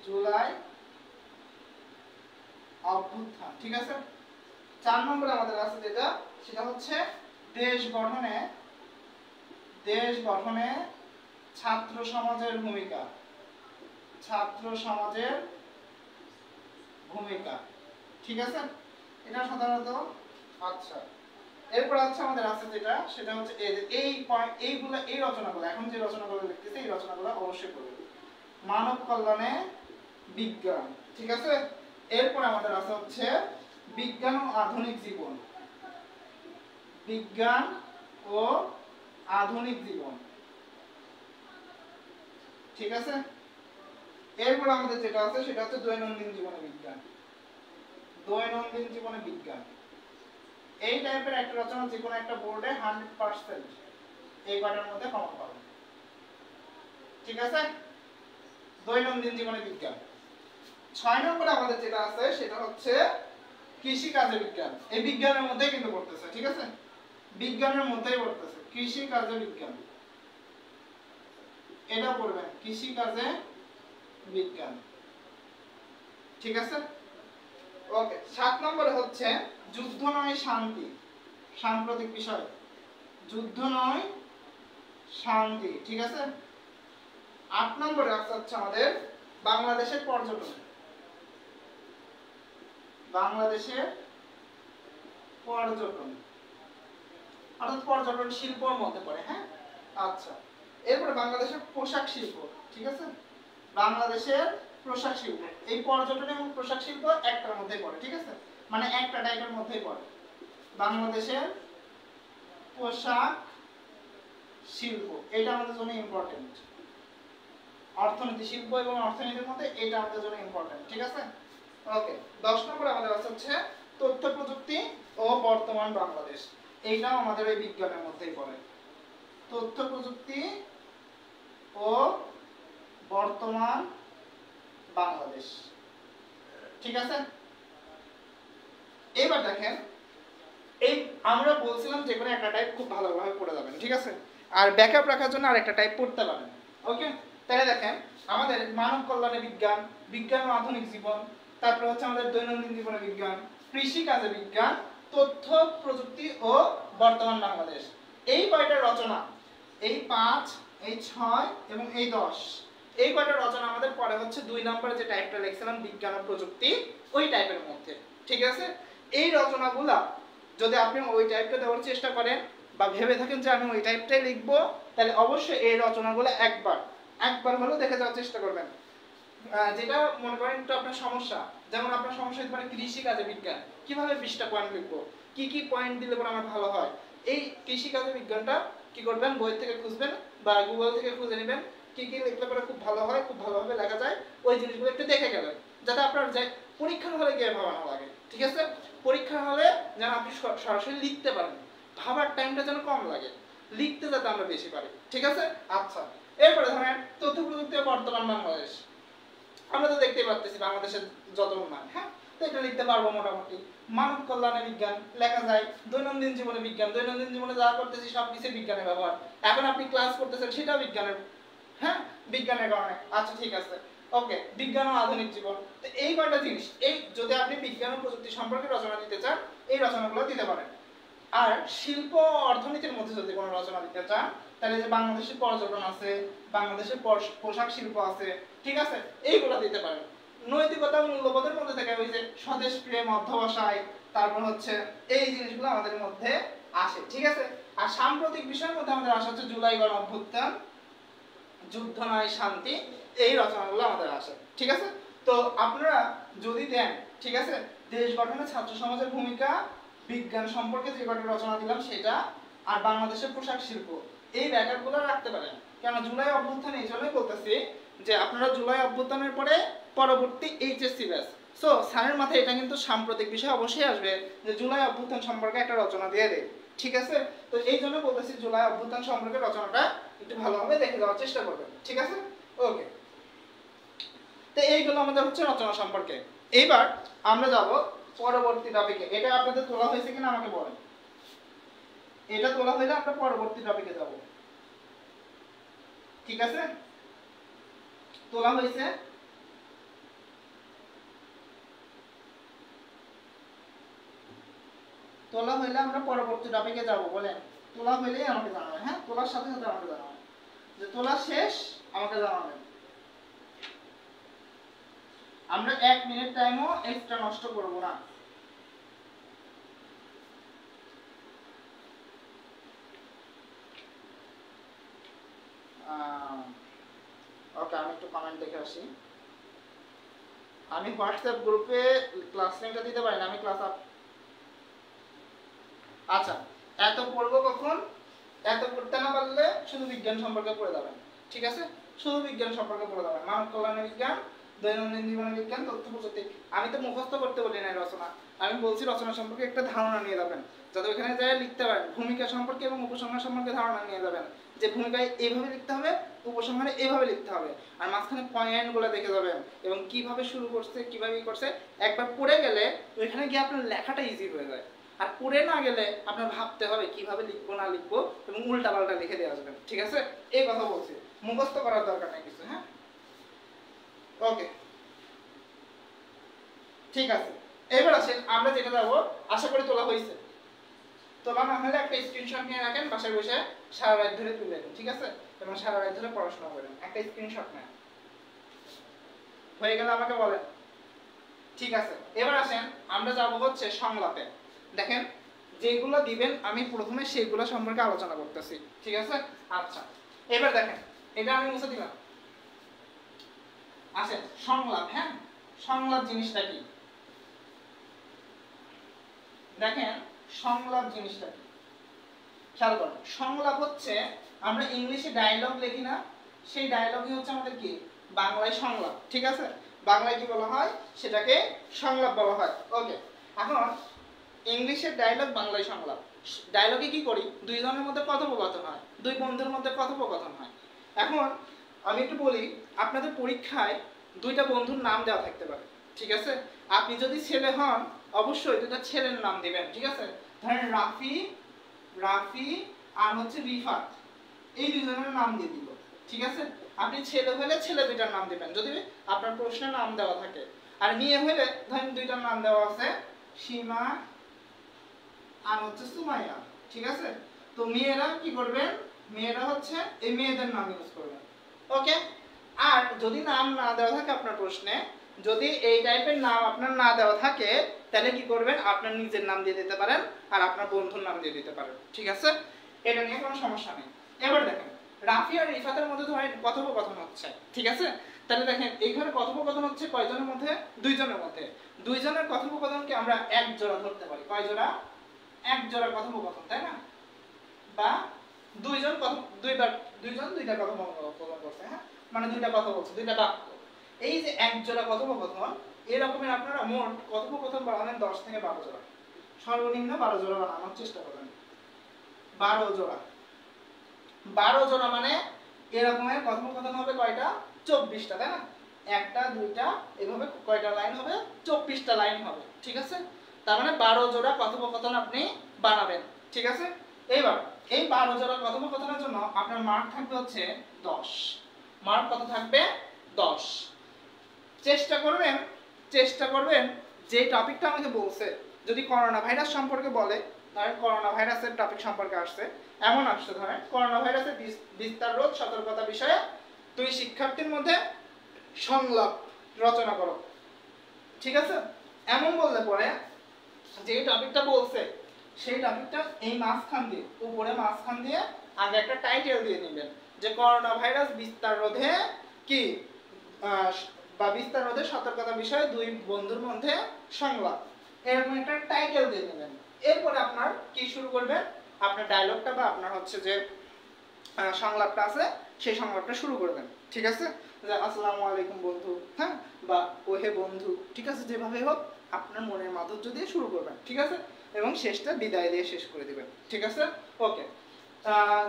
জুলাই অভ্যুত্থান, ঠিক আছে। 4 নম্বরে আমাদের আছে যেটা, সেটা হচ্ছে দেশ গঠনে ছাত্র সমাজের ভূমিকা, ছাত্র সমাজের ভূমিকা, ঠিক আছে, এটা সাধারণত। আচ্ছা এরপর আছে আমাদের আছে যেটা, সেটা হচ্ছে এইগুলো এই রচনাগুলো, এখন যে রচনাগুলো লিখতেছি এই রচনাগুলো অবশ্যই পড়বে। মানব কল্যাণে বিজ্ঞান, ঠিক আছে। এরপর আমাদের আছে হচ্ছে বিজ্ঞান ও আধুনিক জীবন, বিজ্ঞান ও আধুনিক জীবন, ঠিক আছে। এরপর আমাদের যেটা আছে সেটা হচ্ছে দৈনন্দিন জীবনে বিজ্ঞান, দৈনন্দিন জীবনে বিজ্ঞান, এই টাইপের একটা রচনা যে কোনো একটা বোর্ডে 100% এই কয়টার মধ্যে কমন পাবেন, ঠিক আছে, দৈনন্দিন জীবনে বিজ্ঞান। 6 নম্বরে আমাদের যেটা আছে সেটা হচ্ছে কৃষি কাজে বিজ্ঞান, এই বিজ্ঞানের মধ্যেই কিন্তু পড়তেছে, ঠিক আছে, বিজ্ঞানের মধ্যেই পড়তেছে কৃষি কাজে বিজ্ঞান, এটা পড়বেন কৃষি কাজে বিজ্ঞান, ঠিক আছে। ওকে 7 নম্বরে হচ্ছে যুদ্ধ নয় শান্তি, সাম্প্রতিক বিষয়, যুদ্ধ নয় শান্তি, ঠিক আছে। 8 নম্বরে হচ্ছে আমাদের বাংলাদেশের পর্যটন, বাংলাদেশের পর্যটন, অর্থাৎ পর্যটন শিল্পর মধ্যে পড়ে। হ্যাঁ, আচ্ছা। এরপরে বাংলাদেশের পোশাক শিল্প, ঠিক আছে, বাংলাদেশের পোশাক শিল্প, এই পর্যটন এবং পোশাক শিল্প একটার মধ্যেই পড়ে, ঠিক আছে, মানে একটা টাইপের মধ্যেই পড়ে। বাংলাদেশের পোশাক শিল্প, এটা আমাদের জন্য ইম্পর্টেন্ট। অর্থনীতি, শিল্প এবং অর্থনীতির মধ্যে এটা আমাদের জন্য ইম্পর্টেন্ট, ঠিক আছে। ওকে, 10 নম্বরে আমাদের আছে হচ্ছে তথ্য প্রযুক্তি ও বর্তমান বাংলাদেশ। এইটাও আমাদের এই বিজ্ঞানের মধ্যেই পড়ে। তথ্য প্রযুক্তি ও বর্তমান বাংলাদেশ, ঠিক আছে। এবার দেখেন, এই আমরা বলছিলাম যে কোনো একটা টাইপ খুব ভালোভাবে পড়ে যাবেন, ঠিক আছে, আর ব্যাকআপ রাখার জন্য আরেকটা টাইপ পড়তে পারেন। ওকে, তাহলে দেখেন আমাদের মানব কল্যাণে বিজ্ঞান, বিজ্ঞান ও আধুনিক জীবন, তারপর হচ্ছে আমাদের দৈনন্দিন জীবনে বিজ্ঞান, কৃষি কাজে বিজ্ঞান, তথ্য প্রযুক্তি ও বর্তমান বাংলাদেশ। এই কয়টা রচনা, এই 5, এই 6 এবং এই 10, এই কয়টা রচনা আমাদের পরে হচ্ছে 2 নম্বরে যে টাইপটা লিখছিলাম বিজ্ঞান ও প্রযুক্তি, ওই টাইপের মধ্যে, ঠিক আছে। এই রচনাগুলা যদি আপনি ওই টাইপটা দেওয়ার চেষ্টা করেন বা ভেবে থাকেন যে আমি ওই টাইপটাই লিখবো, তাহলে অবশ্যই এই রচনাগুলো একবার হলেও দেখে যাওয়ার চেষ্টা করবেন। যেটা মনে করেন একটু আপনার সমস্যা, যেমন আপনার সমস্যা হতে পারে কৃষি কাজে বিজ্ঞান, কিভাবে 20টা পয়েন্ট লিখবো, কি পয়েন্ট দিলে পরে আমার ভালো হয়। এই কৃষি কাজে বিজ্ঞানটা কি করবেন, বই থেকে খুঁজবেন বা গুগল থেকে খুঁজে নেবেন, কি লিখলে পরে খুব ভালো হয়, খুব ভালোভাবে লেখা যায়, ওই জিনিসগুলো একটু দেখে গেলেন, যাতে আপনার যে পরীক্ষার হলে গিয়ে ভাবা না লাগে, ঠিক আছে। পরীক্ষার হলে যেন আপনি সরাসরি লিখতে পারেন, ভাবার টাইমটা যেন কম লাগে, লিখতে যাতে আমরা বেশি পারি, ঠিক আছে। আচ্ছা, এরপরে ধরেন তথ্য প্রযুক্তি বর্তমান বাংলাদেশ, আমরা তো দেখতেই পাচ্ছি বাংলাদেশের যত উন্নয়ন, হ্যাঁ, তো এটা লিখতে পারবো মোটামুটি। মানব কল্যাণে বিজ্ঞান লেখা যায়, দৈনন্দিন জীবনে বিজ্ঞান, দৈনন্দিন জীবনে যা করতেছি সব কিছু বিজ্ঞানের ব্যবহার, এখন আপনি ক্লাস করতেছেন সেটা বিজ্ঞানের, হ্যাঁ, বিজ্ঞানের কারণে। আচ্ছা, ঠিক আছে, ওকে, বিজ্ঞান ও আধুনিক জীবন, তো এই কয়টা জিনিস, এই যদি আপনি বিজ্ঞান ও প্রযুক্তি সম্পর্কে রচনা দিতে চান, এই রচনাগুলো দিতে পারেন। আর শিল্প ও অর্থনীতির মধ্যে যদি কোনো রচনা দিতে চান, তাহলে যে বাংলাদেশের পর্যটন আছে, বাংলাদেশের পোশাক শিল্প আছে, ঠিক আছে, এইগুলো দিতে পারেন। নৈতিকতা মূল্যবোধের মধ্যে থেকে ওই যে স্বদেশ প্রেম, অধ্যবসায়, তারপর হচ্ছে এই জিনিসগুলো আমাদের মধ্যে আসে, ঠিক আছে। আর সাম্প্রতিক বিষয়ের মধ্যে আমাদের আসে হচ্ছে জুলাই গণ অভ্যুত্থান, যুদ্ধ নয় শান্তি, এই রচনাগুলো আমাদের আসে, ঠিক আছে। তো আপনারা যদি দেন, ঠিক আছে, দেশ গঠনে ছাত্র সমাজের ভূমিকা, বিজ্ঞান সম্পর্কে যে কয়টা রচনা দিলাম সেটা, আর বাংলাদেশের পোশাক শিল্প, এই ব্যাকআপগুলো রাখতে পারেন। কেন জুলাই অভ্যুত্থান এই জন্যই বলতেছি যে আপনারা জুলাই অভ্যুত্থানের পরে পরবর্তী এইচএসসি ব্যাচ, সো স্যারের মাথায় এটা কিন্তু সাম্প্রতিক বিষয় অবশ্যই আসবে যে জুলাই অভ্যুত্থান সম্পর্কে একটা রচনা দিয়ে দেয়, ঠিক আছে। তো এই জন্য বলতেছি জুলাই অভ্যুত্থান সম্পর্কে রচনাটা একটু ভালোভাবে দেখে যাওয়ার চেষ্টা করবেন, ঠিক আছে। ওকে, তো এইগুলো আমাদের হচ্ছে রচনা সম্পর্কে। এইবার আমরা যাব পরবর্তী টপিকে। এটা আপনাদের তোলা হয়েছে কিনা আমাকে বলেন, এটা তোলা হইলে আমরা পরবর্তী টপিকে যাব, ঠিক আছে। তোলা হয়েছে, তোলা হইলে আমরা পরবর্তী টপিকে যাব, বলেন তোলা হইলেই আমাকে জানাবেন, হ্যাঁ, তোলার সাথে সাথে আমাকে জানাবেন, যে তোলা শেষ আমাকে জানাবেন। আমরা 1 মিনিট টাইমও এক্সট্রা নষ্ট করব না। ওকে, আমি একটু কমেন্ট দেখে আসি। আমি হোয়াটসঅ্যাপ গ্রুপে ক্লাস লিংকটা দিতে পারি না, আমি ক্লাস আচ্ছা, এত পড়বো কখন, এত পড়তে না পারলে শুধু বিজ্ঞান সম্পর্কে পড়ে যাবেন, ঠিক আছে, শুধু বিজ্ঞান সম্পর্কে পড়ে যাবেন, মানব কল্যাণ বিজ্ঞান, দৈনন্দিন জীবন বিজ্ঞান, তথ্য প্রযুক্তি। আমি তো মুখস্থ করতে বলি না রচনা, আমি বলছি রচনা সম্পর্কে একটা ধারণা নিয়ে যাবেন, যাতে ওখানে যায় লিখতে পারেন ভূমিকা সম্পর্কে এবং উপসংহার সম্পর্কে ধারণা নিয়ে যাবেন, যে ভূমিকায় এইভাবে লিখতে হবে, উপসংহারে এইভাবে লিখতে হবে, আর মাঝখানে পয়েন্টগুলো দেখে যাবেন এবং কিভাবে শুরু করছে, কিভাবে করছে, একবার পড়ে গেলে ওইখানে গিয়ে আপনার লেখাটা ইজি হয়ে যায়। আর পড়ে না গেলে আপনার ভাবতে হবে কিভাবে লিখবো না লিখবো এবং উল্টা পাল্টা লিখে দিয়ে আসবেন, ঠিক আছে। এই কথা বলছি, মুখস্থ করার দরকার নেই কিছু, হ্যাঁ। ওকে, ঠিক আছে। এবার আসেন আমরা যেটা যাবো, আশা করি তোলা হয়েছে। তোলা না হলে একটা স্ক্রিনশট নিয়ে রাখেন, বাসায় বসে সারা রাত ধরে তুলে নেন, ঠিক আছে, এবং সারা রাত ধরে পড়াশোনা করেন, একটা স্ক্রিনশট নেন। হয়ে গেলে আমাকে বলেন, ঠিক আছে। এবার আসেন আমরা যাবো হচ্ছে সংলাপে। দেখেন যেগুলো দিবেন আমি প্রথমে সেইগুলো সম্পর্কে আলোচনা করতেছি, ঠিক আছে? আচ্ছা, এবার দেখেন, এটা আমি মুছে দিলাম। আচ্ছা, সংলাপ। হ্যাঁ, সংলাপ জিনিসটা কি? দেখেন সংলাপ জিনিসটা কি, খেয়াল করেন। সংলাপ হচ্ছে, আমরা ইংলিশে ডায়লগ লিখি না, সেই ডায়লগই হচ্ছে আমাদের কি বাংলায় সংলাপ, ঠিক আছে? বাংলায় কি বলা হয়? সেটাকে সংলাপ বলা হয়। ওকে, এখন ইংলিশের ডায়লগ, বাংলায় সংলাপ। ডায়লগে কি করি? দুইজনের মধ্যে কথোপকথন হয়, দুই বন্ধুর মধ্যে কথোপকথন হয়। এখন আমি একটু বলি, আপনাদের পরীক্ষায় দুইটা বন্ধুর নাম দেওয়া থাকতে পারে, ঠিক আছে? আপনি যদি ছেলে হন অবশ্যই দুইটা ছেলের নাম দিবেন, ঠিক আছে? ধরেন রাফি আর হচ্ছে রিফাত, এই দুইজনের নাম দিয়ে দিব, ঠিক আছে? আপনি ছেলে হলে ছেলে দুইটার নাম দিবেন যদি আপনার প্রশ্নে নাম দেওয়া থাকে। আর মেয়ে হলে ধরেন দুইটার নাম দেওয়া আছে, সীমা আর হচ্ছে সুমাইয়া, ঠিক আছে? তো মেয়েরা কি করবেন? মেয়েরা হচ্ছে এই মেয়েদের নাম ইউজ করবেন। ওকে, আর যদি নাম না দেওয়া থাকে আপনার প্রশ্নে, যদি এই টাইপের নাম আপনার না দেওয়া থাকে, তাহলে কি করবেন? আপনার নিজের নাম দিয়ে দিতে পারেন আর আপনার বন্ধুর নাম দিয়ে দিতে পারেন, ঠিক আছে? এটা নিয়ে কোনো সমস্যা নেই। এবার দেখেন, রাফি আর রিফাতের মধ্যে ধরেন কথোপকথন হচ্ছে, ঠিক আছে? তাহলে দেখেন এইখানে কথোপকথন হচ্ছে কয়জনের মধ্যে? দুইজনের মধ্যে। দুইজনের কথোপকথনকে আমরা এক জোড়া ধরতে পারি। কয় জোড়া? এক জোড়া কথোপকথন, তাই না? বা দুইজন দুইটা কথোপকথন করছে, হ্যাঁ, মানে দুইটা কথা বলছে, দুইটা বাক্য। এই যে এক জোড়া কথোপকথন, এরকমের আপনারা মোট কথোপকথন বানাবেন 10 থেকে 12 জোড়া, সর্বনিম্ন 12 জোড়া বানানোর চেষ্টা করবেন। 12 জোড়া, 12 জোড়া মানে এরকমের কথোপকথন হবে কয়টা? 24টা, তাই না? একটা দুইটা এভাবে কয়টা লাইন হবে? 24টা লাইন হবে, ঠিক আছে? তার মানে 12 জোড়া কথোপকথন আপনি বানাবেন, ঠিক আছে? এইবার এই 12 জোড়া কথোপকথনের জন্য আপনার মার্ক থাকবে হচ্ছে 10। মার্ক কত থাকবে? 10। চেষ্টা করবেন যে টপিকটা আমাকে বলছে, যদি করোনা ভাইরাস সম্পর্কে বলে, ধরেন করোনা ভাইরাসের টপিক সম্পর্কে আসছে, এমন আসছে ধরেন করোনা ভাইরাসের বিস্তার রোধ সতর্কতা বিষয়ে দুই শিক্ষার্থীর মধ্যে সংলাপ রচনা করো, ঠিক আছে? এমন বললে পরে যে টপিকটা বলছে সেই টপিকটা এই মাঝখান দিয়ে, উপরে মাঝখান দিয়ে আগে একটা টাইটেল দিয়ে নেবেন, যে করোনা ভাইরাস বিস্তার রোধে কি বা বিস্তার রোধে সতর্কতা বিষয়ে দুই বন্ধুর মধ্যে সংলাপ, এরকম একটা টাইটেল দিয়ে নেবেন। এরপরে আপনার কি শুরু করবেন? আপনার ডায়লগটা বা আপনার হচ্ছে যে সংলাপটা আছে সেই সংলাপটা শুরু করবেন, ঠিক আছে? যে আসসালামু আলাইকুম বন্ধু, হ্যাঁ, বা ওহে বন্ধু, ঠিক আছে? যেভাবে হোক আপনার মনের মাধুর্য দিয়ে শুরু করবেন, ঠিক আছে? এবং শেষটা বিদায় দিয়ে শেষ করে দিবেন, ঠিক আছে? ওকে,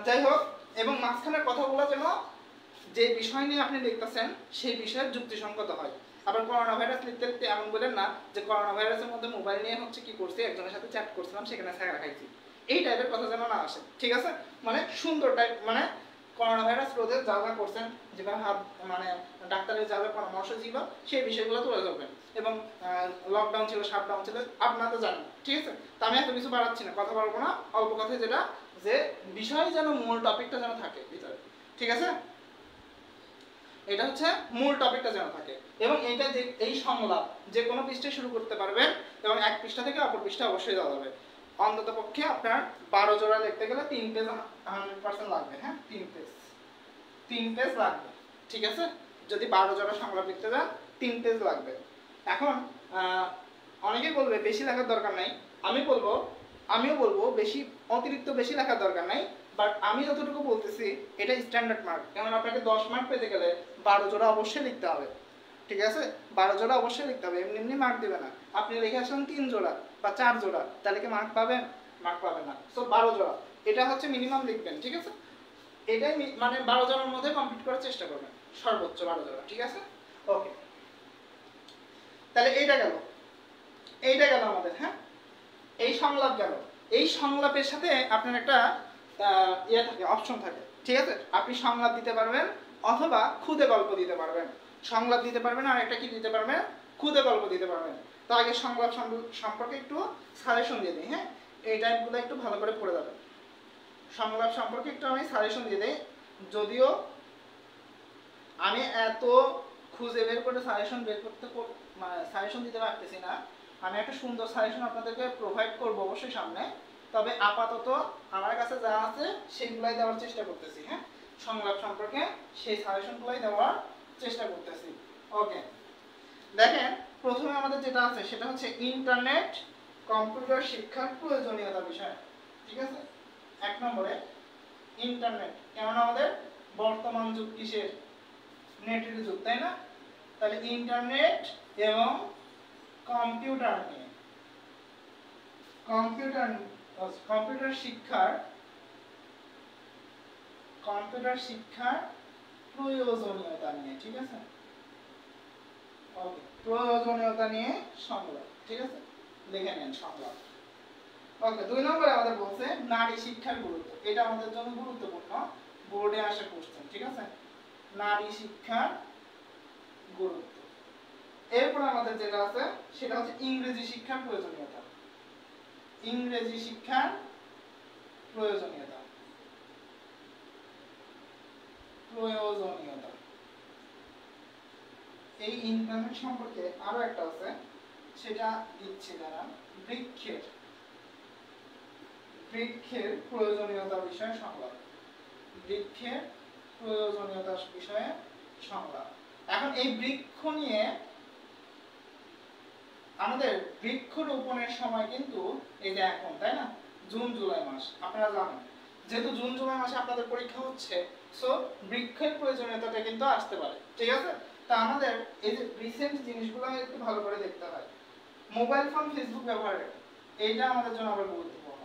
যাই হোক, এবং মাঝখানের কথাগুলো যেন যে বিষয় নিয়ে আপনি লিখতেছেন সেই বিষয়ের যুক্তিসঙ্গত হয়। আবার করোনা ভাইরাস লিখতে লিখতে এমন বলেন না যে করোনা ভাইরাসের মধ্যে মোবাইল নিয়ে হচ্ছে কি করছি, একজনের সাথে চ্যাট করছিলাম সেখানে ছায়া খাইছি, এই টাইপের কথা যেন না আসে, ঠিক আছে? মানে সুন্দর টাইপ, মানে করোনা ভাইরাস রোধে যা যা করছেন, যেভাবে হাত মানে ডাক্তারের যা যা পরামর্শ ছিল সেই বিষয়গুলো তুলে ধরবেন। এবং লকডাউন ছিল, শাটডাউন ছিল, আপনারা তো জানেন, ঠিক আছে? তো আমি এত কিছু বাড়াচ্ছি না, কথা বলবো না, অল্প কথায় যেটা, যে বিষয় যেন মূল টপিকটা যেন থাকে ভিতরে, ঠিক আছে? এটা হচ্ছে মূল টপিকটা যেন থাকে। এবং এইটা যে এই সংলাপ যে কোনো পৃষ্ঠায় শুরু করতে পারবেন, এবং এক পৃষ্ঠা থেকে অপর পৃষ্ঠা অবশ্যই দেওয়া যাবে। অন্তত পক্ষে আপনার 12 জোড়া লিখতে গেলে 3 পেজ 100% লাগবে, হ্যাঁ, 3 পেজ লাগবে, ঠিক আছে? যদি 12 জোড়া সংলাপ লিখতে যান 3 পেজ লাগবে। এখন অনেকেই বলবে বেশি লেখার দরকার নাই, আমিও বলবো অতিরিক্ত বেশি লেখার দরকার নাই, বাট আমি যতটুকু বলতেছি এটা স্ট্যান্ডার্ড মার্ক, কারণ আপনাকে 10 মার্ক পেতে গেলে 12 জোড়া অবশ্যই লিখতে হবে, ঠিক আছে? 12 জোড়া অবশ্যই লিখতে হবে, এমনি এমনি মার্ক দিবে না। আপনি লিখে আসলেন 3 জোড়া বা 4 জোড়া, তাহলে কি মার্ক পাবেন? মার্ক পাবেন না। সো 12 জোড়া এটা হচ্ছে মিনিমাম লিখবেন, ঠিক আছে? এটাই মানে 12 জোড়ার মধ্যে কমপ্লিট করার চেষ্টা করবেন, সর্বোচ্চ 12 জোড়া, ঠিক আছে? ওকে, তাহলে এইটা গেল আমাদের, হ্যাঁ, এই সংলাপ গেল। এই সংলাপের সাথে আপনার একটা ইয়ে থাকে, অপশন থাকে, ঠিক আছে? আপনি সংলাপ দিতে পারবেন অথবা খুদে গল্প দিতে পারবেন। সংলাপ দিতে পারবেন আর একটা কি দিতে পারবেন? খুদে গল্প দিতে পারবেন। তো আগে সংলাপ সম্পর্কে একটু সাজেশন দিয়ে দিই, হ্যাঁ, এই টাইপগুলো একটু ভালো করে পড়ে যাবেন। সংলাপ সম্পর্কে একটু আমি সাজেশন দিয়ে দিই, যদিও আমি এত খুঁজে বের করে সাজেশন দিতে পারতেছি না। আমি একটা সুন্দর সাজেশন আপনাদেরকে প্রোভাইড করবো অবশ্যই সামনে, তবে আপাতত আমার কাছে যা আছে সেগুলাই দেওয়ার চেষ্টা করতেছি। হ্যাঁ, সংলাপ সম্পর্কে সেই সাজেশনগুলাই দেওয়ার চেষ্টা করতেছি। ওকে, দেখেন প্রথমে আমাদের যেটা আছে সেটা হচ্ছে ইন্টারনেট কম্পিউটার শিক্ষার প্রয়োজনীয়তা বিষয়। ঠিক আছে, 1 নম্বরে ইন্টারনেট। কেমন আমাদের বর্তমান যুগ কিসের? নেটের যুগ, তাই না? তাহলে ইন্টারনেট এবং কম্পিউটার নিয়ে কম্পিউটার শিক্ষার প্রয়োজনীয়তা নিয়ে। ঠিক আছে, ওকে, প্রয়োজনীয়তা নিয়ে সংলাপ। ঠিক আছে, লিখে নেন সংলাপ। ওকে, 2 নম্বরে আমাদের বলছে নারী শিক্ষার গুরুত্ব। এটা আমাদের জন্য গুরুত্বপূর্ণ, বোর্ডে আসে কোশ্চেন। ঠিক আছে, নারী শিক্ষার গুরুত্ব। এরপর আমাদের যেটা আছে সেটা হচ্ছে ইংরেজি শিক্ষার প্রয়োজনীয়তা। ইংরেজি শিক্ষার প্রয়োজনীয়তা। এই ইন্টারনেট সম্পর্কে আরো একটা আছে, সেটা দিচ্ছে যারা বৃক্ষের প্রয়োজনীয়তা বিষয়ে সংলাপ। বৃক্ষের প্রয়োজনীয়তা বিষয়ে সংলাপ। এখন এই বৃক্ষ নিয়ে আমাদের বৃক্ষরোপণের সময় কিন্তু এই যে এখন, তাই না, জুন জুলাই মাস, আপনারা জানেন যেহেতু জুন জুলাই মাসে আপনাদের পরীক্ষা হচ্ছে, সো বৃক্ষের প্রয়োজনীয়তাটা কিন্তু আসতে পারে। ঠিক আছে, তা আমাদের এই যে রিসেন্ট জিনিসগুলো একটু ভালো করে দেখতে হয়। মোবাইল ফোন ফেসবুক ব্যবহার, এইটা আমাদের জন্য আবার গুরুত্বপূর্ণ।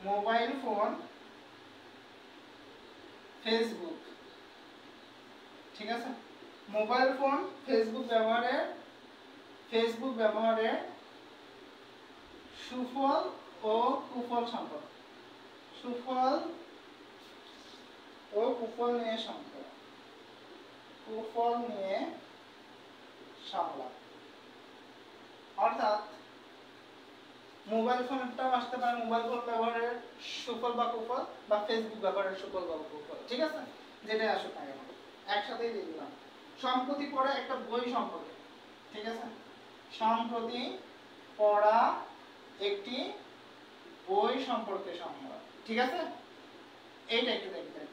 মোবাইল ফোন ফেসবুক, ঠিক আছে, মোবাইল ফোন ফেসবুক ব্যবহারের সুফল ও কুফল সম্পর্কে, সুফল ও কুফল নিয়ে সংলাপ। কুফল নিয়ে সংলাপ অর্থাৎ মোবাইল ফোনটাও আসতে পারে, মোবাইল ফোন ব্যবহারের সুফল বা কুফল, বা ফেসবুক ব্যবহারের সুফল বা কুফল। ঠিক আছে, যেটাই আসুক না কেন একসাথেই দিয়ে দিলাম। সম্প্রতি পড়া একটা বই সম্পর্কে। ঠিক আছে, সম্প্রতি পড়া একটি বই সম্পর্কে সংলাপ। ঠিক আছে, এইটা একটু দেখবেন।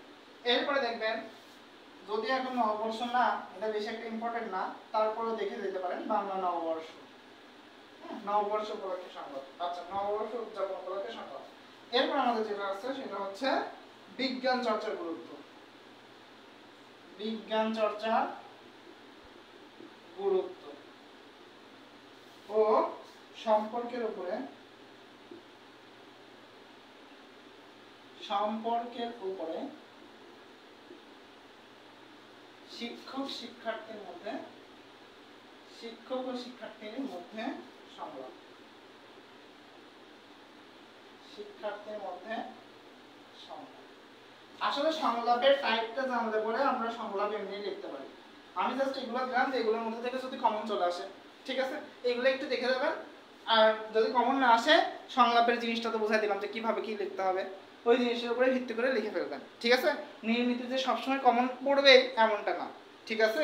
এরপরে দেখবেন, যদি এখন নববর্ষ না, এটা বেশি একটা ইম্পর্টেন্ট না, তারপরেও দেখে দিতে পারেন বাংলা নববর্ষ। নববর্ষ উপলক্ষে সংলাপ। আচ্ছা, নববর্ষ উদযাপন উপলক্ষে সংলাপ। এরপর আমাদের যেটা আছে সেটা হচ্ছে বিজ্ঞান চর্চার গুরুত্ব। বিজ্ঞান চর্চার গুরুত্ব ও সম্পর্কের উপরে শিক্ষক ও শিক্ষার্থীর মধ্যে সংলাপ। শিক্ষার্থীর মধ্যে সংলাপ। আসলে সংলাপের টাইপটা জানলে পরে আমরা সংলাপ এমনি লিখতে পারি। আমি জাস্ট এগুলো দিলাম যে এগুলোর মধ্যে থেকে যদি কমন চলে আসে, ঠিক আছে, এগুলো একটু দেখে যাবেন। আর যদি কমন না আসে, সংলাপের জিনিসটা তো বুঝাই দিলাম যে কিভাবে কি লিখতে হবে, ওই জিনিসের উপরে ভিত্তি করে লিখে ফেলবেন। ঠিক আছে, নিয়মিত যে সবসময় কমন পড়বে এমনটা না। ঠিক আছে,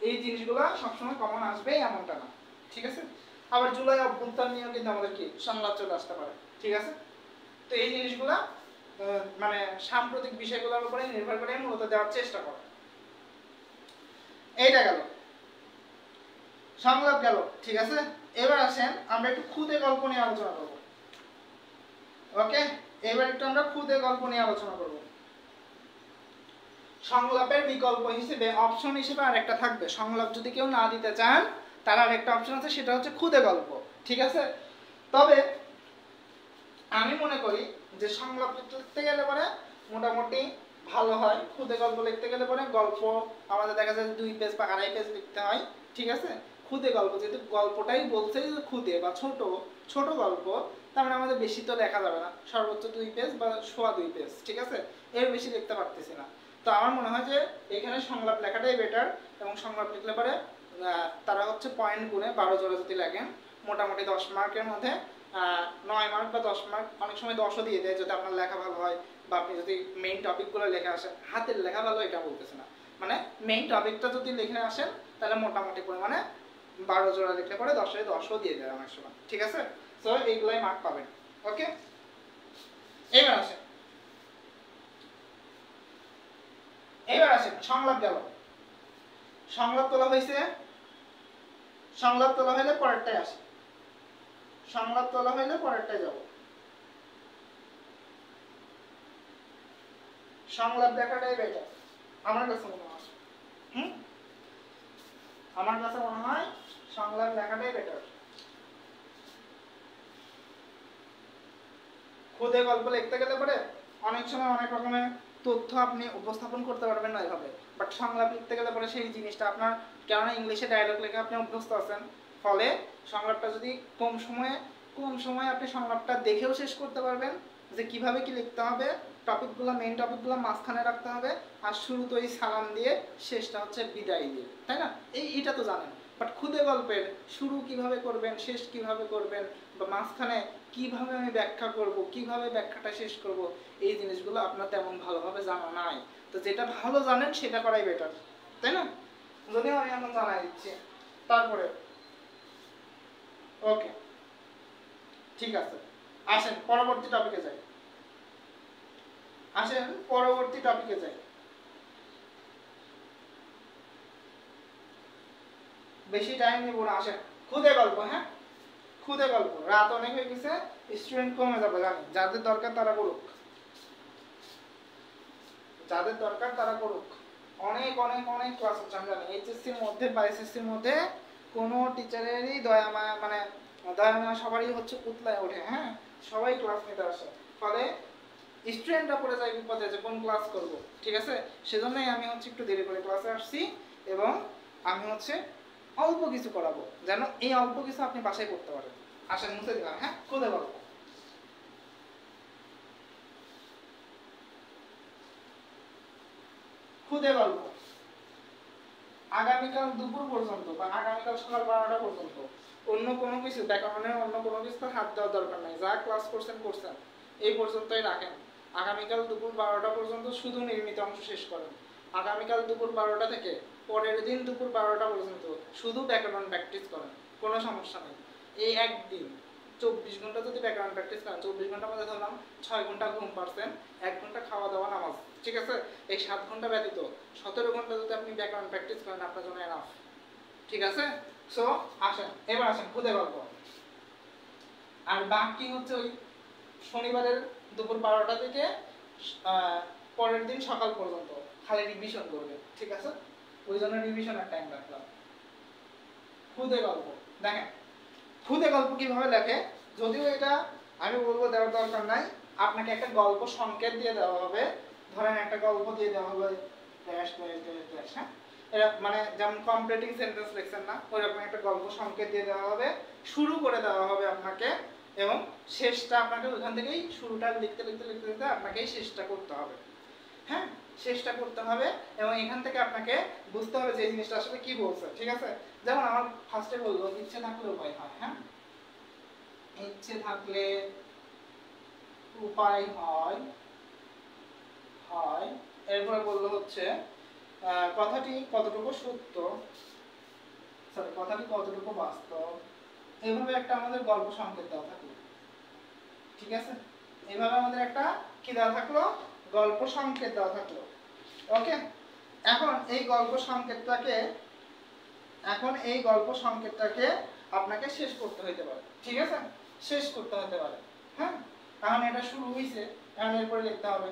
এই জিনিসগুলো সবসময় কমন আসবে এমনটা না। ঠিক আছে, আবার জুলাই অভ্যুত্থান নিয়েও কিন্তু আমাদের কি সংলাপ চলে আসতে পারে। ঠিক আছে, তো এই জিনিসগুলা মানে সাম্প্রতিক বিষয়গুলোর উপরে নির্ভর করে মূলত দেওয়ার চেষ্টা করে। এইটা গেল, সংলাপ গেল। ঠিক আছে, এবার আসেন আমরা একটু খুদে গল্প নিয়ে আলোচনা করব। ওকে, এবার একটু আমরা খুদে গল্প নিয়ে আলোচনা করব। সংলাপের বিকল্প হিসেবে অপশন হিসেবে আরেকটা থাকবে। সংলাপ যদি কেউ না দিতে চান, তার আরেকটা অপশন আছে, সেটা হচ্ছে খুদে গল্প। ঠিক আছে, তবে আমি মনে করি যে সংলাপ লিখতে গেলে পরে মোটামুটি ভালো হয়। খুদে গল্প লিখতে গেলে পরে গল্প আমাদের দেখা যায় 2 পেজ বা 2.5 পেজ লিখতে হয়। ঠিক আছে, খুদে গল্প যেহেতু গল্পটাই বলছে যে খুদে বা ছোট গল্প, তার মানে আমাদের বেশি তো লেখা যাবে না, সর্বোচ্চ 2 পেজ বা 2.25 পেজ। ঠিক আছে, এর বেশি লিখতে পারতেছি না। তো আমার মনে হয় যে এখানে সংলাপ লেখাটাই বেটার, এবং সংলাপ লিখলে পরে তারা হচ্ছে পয়েন্ট গুণে 12 জোড়া যদি লাগেন, মোটামুটি 10 মার্কের মধ্যে 9 মার্ক বা 10 মার্ক, অনেক সময় 10ও দিয়ে দেয় যদি আপনার লেখা ভালো হয়, বা আপনি যদি মেইন টপিকগুলো লেখে আসেন। হাতের লেখা ভালো এটা বলতেছে না, মানে মেইন টপিকটা যদি লিখে আসেন তাহলে মোটামুটি পরিমাণে 12 জোড়া লিখলে পরে 10-এ 10ও দিয়ে দেয় অনেক সময়। ঠিক আছে, সো এইগুলাই মার্ক পাবেন। ওকে, এবার আসেন সংলাপ গেল, সংলাপ তোলা হয়েছে, সংলাপ তোলা হইলে পরেরটাই আসে, সংলাপ তোলা হইলে পরেরটাই যাব। সংলাপ দেখাটাই বেটার আমার কাছে মনে হয়। আমার কাছে মনে হয় সংলাপ লেখাটাই বেটার। খুদে গল্প লিখতে গেলে পরে অনেক সময় অনেক রকমের তথ্য আপনি উপস্থাপন করতে পারবেন না এভাবে, বাট সংলাপ লিখতে গেলে পরে সেই জিনিসটা আপনার, কেননা ইংলিশে ডায়লগ লেখা আপনি অভ্যস্ত আছেন, ফলে সংলাপটা যদি কম সময়ে আপনি সংলাপটা দেখেও শেষ করতে পারবেন, যে কিভাবে কি লিখতে হবে, টপিকগুলো মেইন টপিকগুলো মাঝখানে রাখতে হবে, আর শুরুতে ওই সালাম দিয়ে শেষটা হচ্ছে বিদায় দিয়ে, তাই না? এটা তো জানেন। বাট খুদে গল্পের শুরু কিভাবে করবেন, শেষ কিভাবে করবেন, বা মাঝখানে কিভাবে আমি ব্যাখ্যা করব, কিভাবে ব্যাখ্যাটা শেষ করব, এই জিনিসগুলো আপনার তেমন ভালোভাবে জানা নাই। তো যেটা ভালো জানেন সেটা করাই বেটার, তাই না? যদিও আমি এখন জানাই দিচ্ছি। তারপরে ওকে, ঠিক আছে, আসেন পরবর্তী টপিকে যাই। বেশি টাইম নিব না, আসেন খুদে গল্প। হ্যাঁ, খুদে গল্প, রাত অনেক হয়ে গেছে, স্টুডেন্ট কমে যাবে, জানি। যাদের দরকার তারা করুক, যাদের দরকার তারা করুক। অনেক অনেক অনেক ক্লাস হচ্ছে, আমি জানি। এইচএসসির মধ্যে বা এসএসসির মধ্যে কোনো টিচারেরই দয়া মায়া, মানে দয়া মায়া সবারই হচ্ছে উতলায় ওঠে। হ্যাঁ, সবাই ক্লাস নিতে আসে, ফলে স্টুডেন্টরা পড়ে যায় বিপদে যে কোন ক্লাস করব। ঠিক আছে, সেজন্যই আমি হচ্ছে একটু দেরি করে ক্লাসে আসছি, এবং আমি হচ্ছে অল্প কিছু করাবো, যেন এই অল্প কিছু আপনি বাসায় করতে পারেন। আসেন মুছে দিলাম। হ্যাঁ, খুদে গল্প। খুদে গল্প আগামীকাল দুপুর পর্যন্ত বা আগামীকাল সকাল 12টা পর্যন্ত অন্য কোনো কিছু, ব্যাকরণের অন্য কোনো কিছু হাত দেওয়ার দরকার নাই। যা ক্লাস করছেন এই পর্যন্তই রাখেন। আগামীকাল দুপুর 12টা পর্যন্ত শুধু নির্মিত অংশ শেষ করেন। আগামীকাল দুপুর 12টা থেকে পরের দিন দুপুর 12টা পর্যন্ত শুধু ব্যাকরণ প্র্যাকটিস করেন, কোনো সমস্যা নেই। এই একদিন 24 ঘন্টা যদি ব্যাকরণ প্র্যাকটিস করেন, 24 ঘন্টার মধ্যে ধরলাম 6 ঘন্টা ঘুম পারছেন, 1 ঘন্টা খাওয়া দাওয়া নামাজ, ঠিক আছে? এই 7 ঘন্টা ব্যতীত 17 ঘন্টা যদি আপনি ব্যাকরণ প্র্যাকটিস করেন, আপনার জন্য এনাফ। ঠিক আছে? সো আসেন, এবার আসেন খুদে গল্প। আর বাকি হচ্ছে ওই শনিবারের দুপুর 12টা থেকে পরের দিন সকাল পর্যন্ত খালি রিভিশন করবে। ঠিক আছে, ওই জন্য রিভিশনের টাইম রাখলাম। খুদে গল্প দেখেন, খুদে গল্প কিভাবে লেখে, যদিও এটা আমি বলবো দেওয়ার দরকার নাই। আপনাকে একটা গল্প সংকেত দিয়ে দেওয়া হবে। ধরেন একটা গল্প দিয়ে দেওয়া হবে ড্যাশ ড্যাশ ড্যাশ ড্যাশ, হ্যাঁ, এটা মানে যেমন কমপ্লিটিং সেন্টেন্স লিখছেন না, ওইরকম একটা গল্প সংকেত দিয়ে দেওয়া হবে, শুরু করে দেওয়া হবে আপনাকে, এবং শেষটা আপনাকে ওইখান থেকেই শুরুটা লিখতে লিখতে লিখতে লিখতে আপনাকেই শেষটা করতে হবে। হ্যাঁ, শেষটা করতে হবে, এবং এখান থেকে আপনাকে বুঝতে হবে যে এই জিনিসটা আসলে কি বলছে। ঠিক আছে, যেমন আমার ফার্স্টে বললো ইচ্ছে থাকলে উপায় হয়। হ্যাঁ, ইচ্ছে থাকলে উপায় হয় হয় এরপরে বললো হচ্ছে কথাটি কতটুকু সত্য, সরি কথাটি কতটুকু বাস্তব, এইভাবে একটা আমাদের গল্প সংকেত দেওয়া থাকলো। ঠিক আছে, এইভাবে আমাদের একটা কি দেওয়া থাকলো, গল্প সংকেত দেওয়া থাকলো। ওকে, এখন এই গল্প সংকেতটাকে আপনাকে শেষ করতে হইতে পারে। ঠিক আছে, শেষ করতে হতে পারে। হ্যাঁ, কারণ এটা শুরু হয়েছে, এখন এরপরে লিখতে হবে।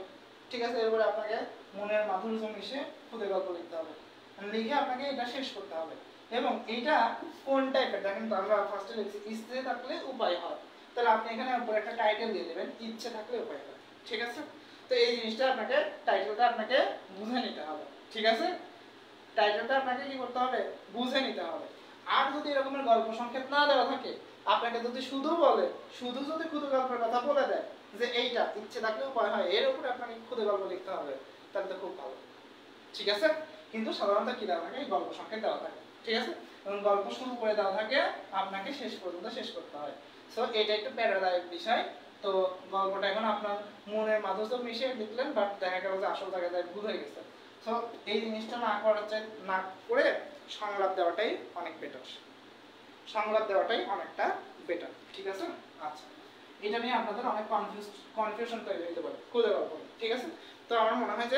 ঠিক আছে, এরপরে আপনাকে মনের মাধুর্য মিশে খুদে গল্প লিখতে হবে, লিখে আপনাকে এটা শেষ করতে হবে। এবং এইটা কোন টাইপের দেখেন তো, আমরা ফার্স্টে লিখছি ইচ্ছে থাকলে উপায় হয়, তাহলে আপনি এখানে উপরে একটা টাইটেল দিয়ে দেবেন, ইচ্ছে থাকলে উপায় হয়। ঠিক আছে, তো এই জিনিসটা আপনাকে, টাইটেলটা আপনাকে বুঝে নিতে হবে। ঠিক আছে, টাইটেলটা আপনাকে কি করতে হবে, বুঝে নিতে হবে। আর যদি এরকমের গল্প সংকেত না দেওয়া থাকে, আপনাকে যদি শুধু বলে, শুধু যদি খুদে গল্পের কথা বলে দেয় যে এইটা ইচ্ছে থাকলে উপায় হয়, এর উপরে আপনাকে খুদে গল্প লিখতে হবে, তাহলে তো খুব ভালো। ঠিক আছে, কিন্তু সাধারণত কি দেওয়া থাকে, গল্প সংকেত দেওয়া থাকে। ঠিক আছে, এবং গল্প শুরু করে দেওয়া থাকে, আপনাকে শেষ পর্যন্ত শেষ করতে হয়। সো এটা একটু প্যারাদায়ক বিষয়। তো গল্পটা এখন আপনার মনের মাধুর্য মিশিয়ে লিখলেন, বাট দেখা গেল যে আসল জায়গায় ভুল হয়ে গেছে। সো এই জিনিসটা না করে সংলাপ দেওয়াটাই অনেক বেটার, সংলাপ দেওয়াটাই অনেকটা বেটার। ঠিক আছে, আচ্ছা এটা নিয়ে আপনাদের অনেক কনফিউশন তৈরি হতে পারে খুদে গল্প, ঠিক আছে? তো আমার মনে হয়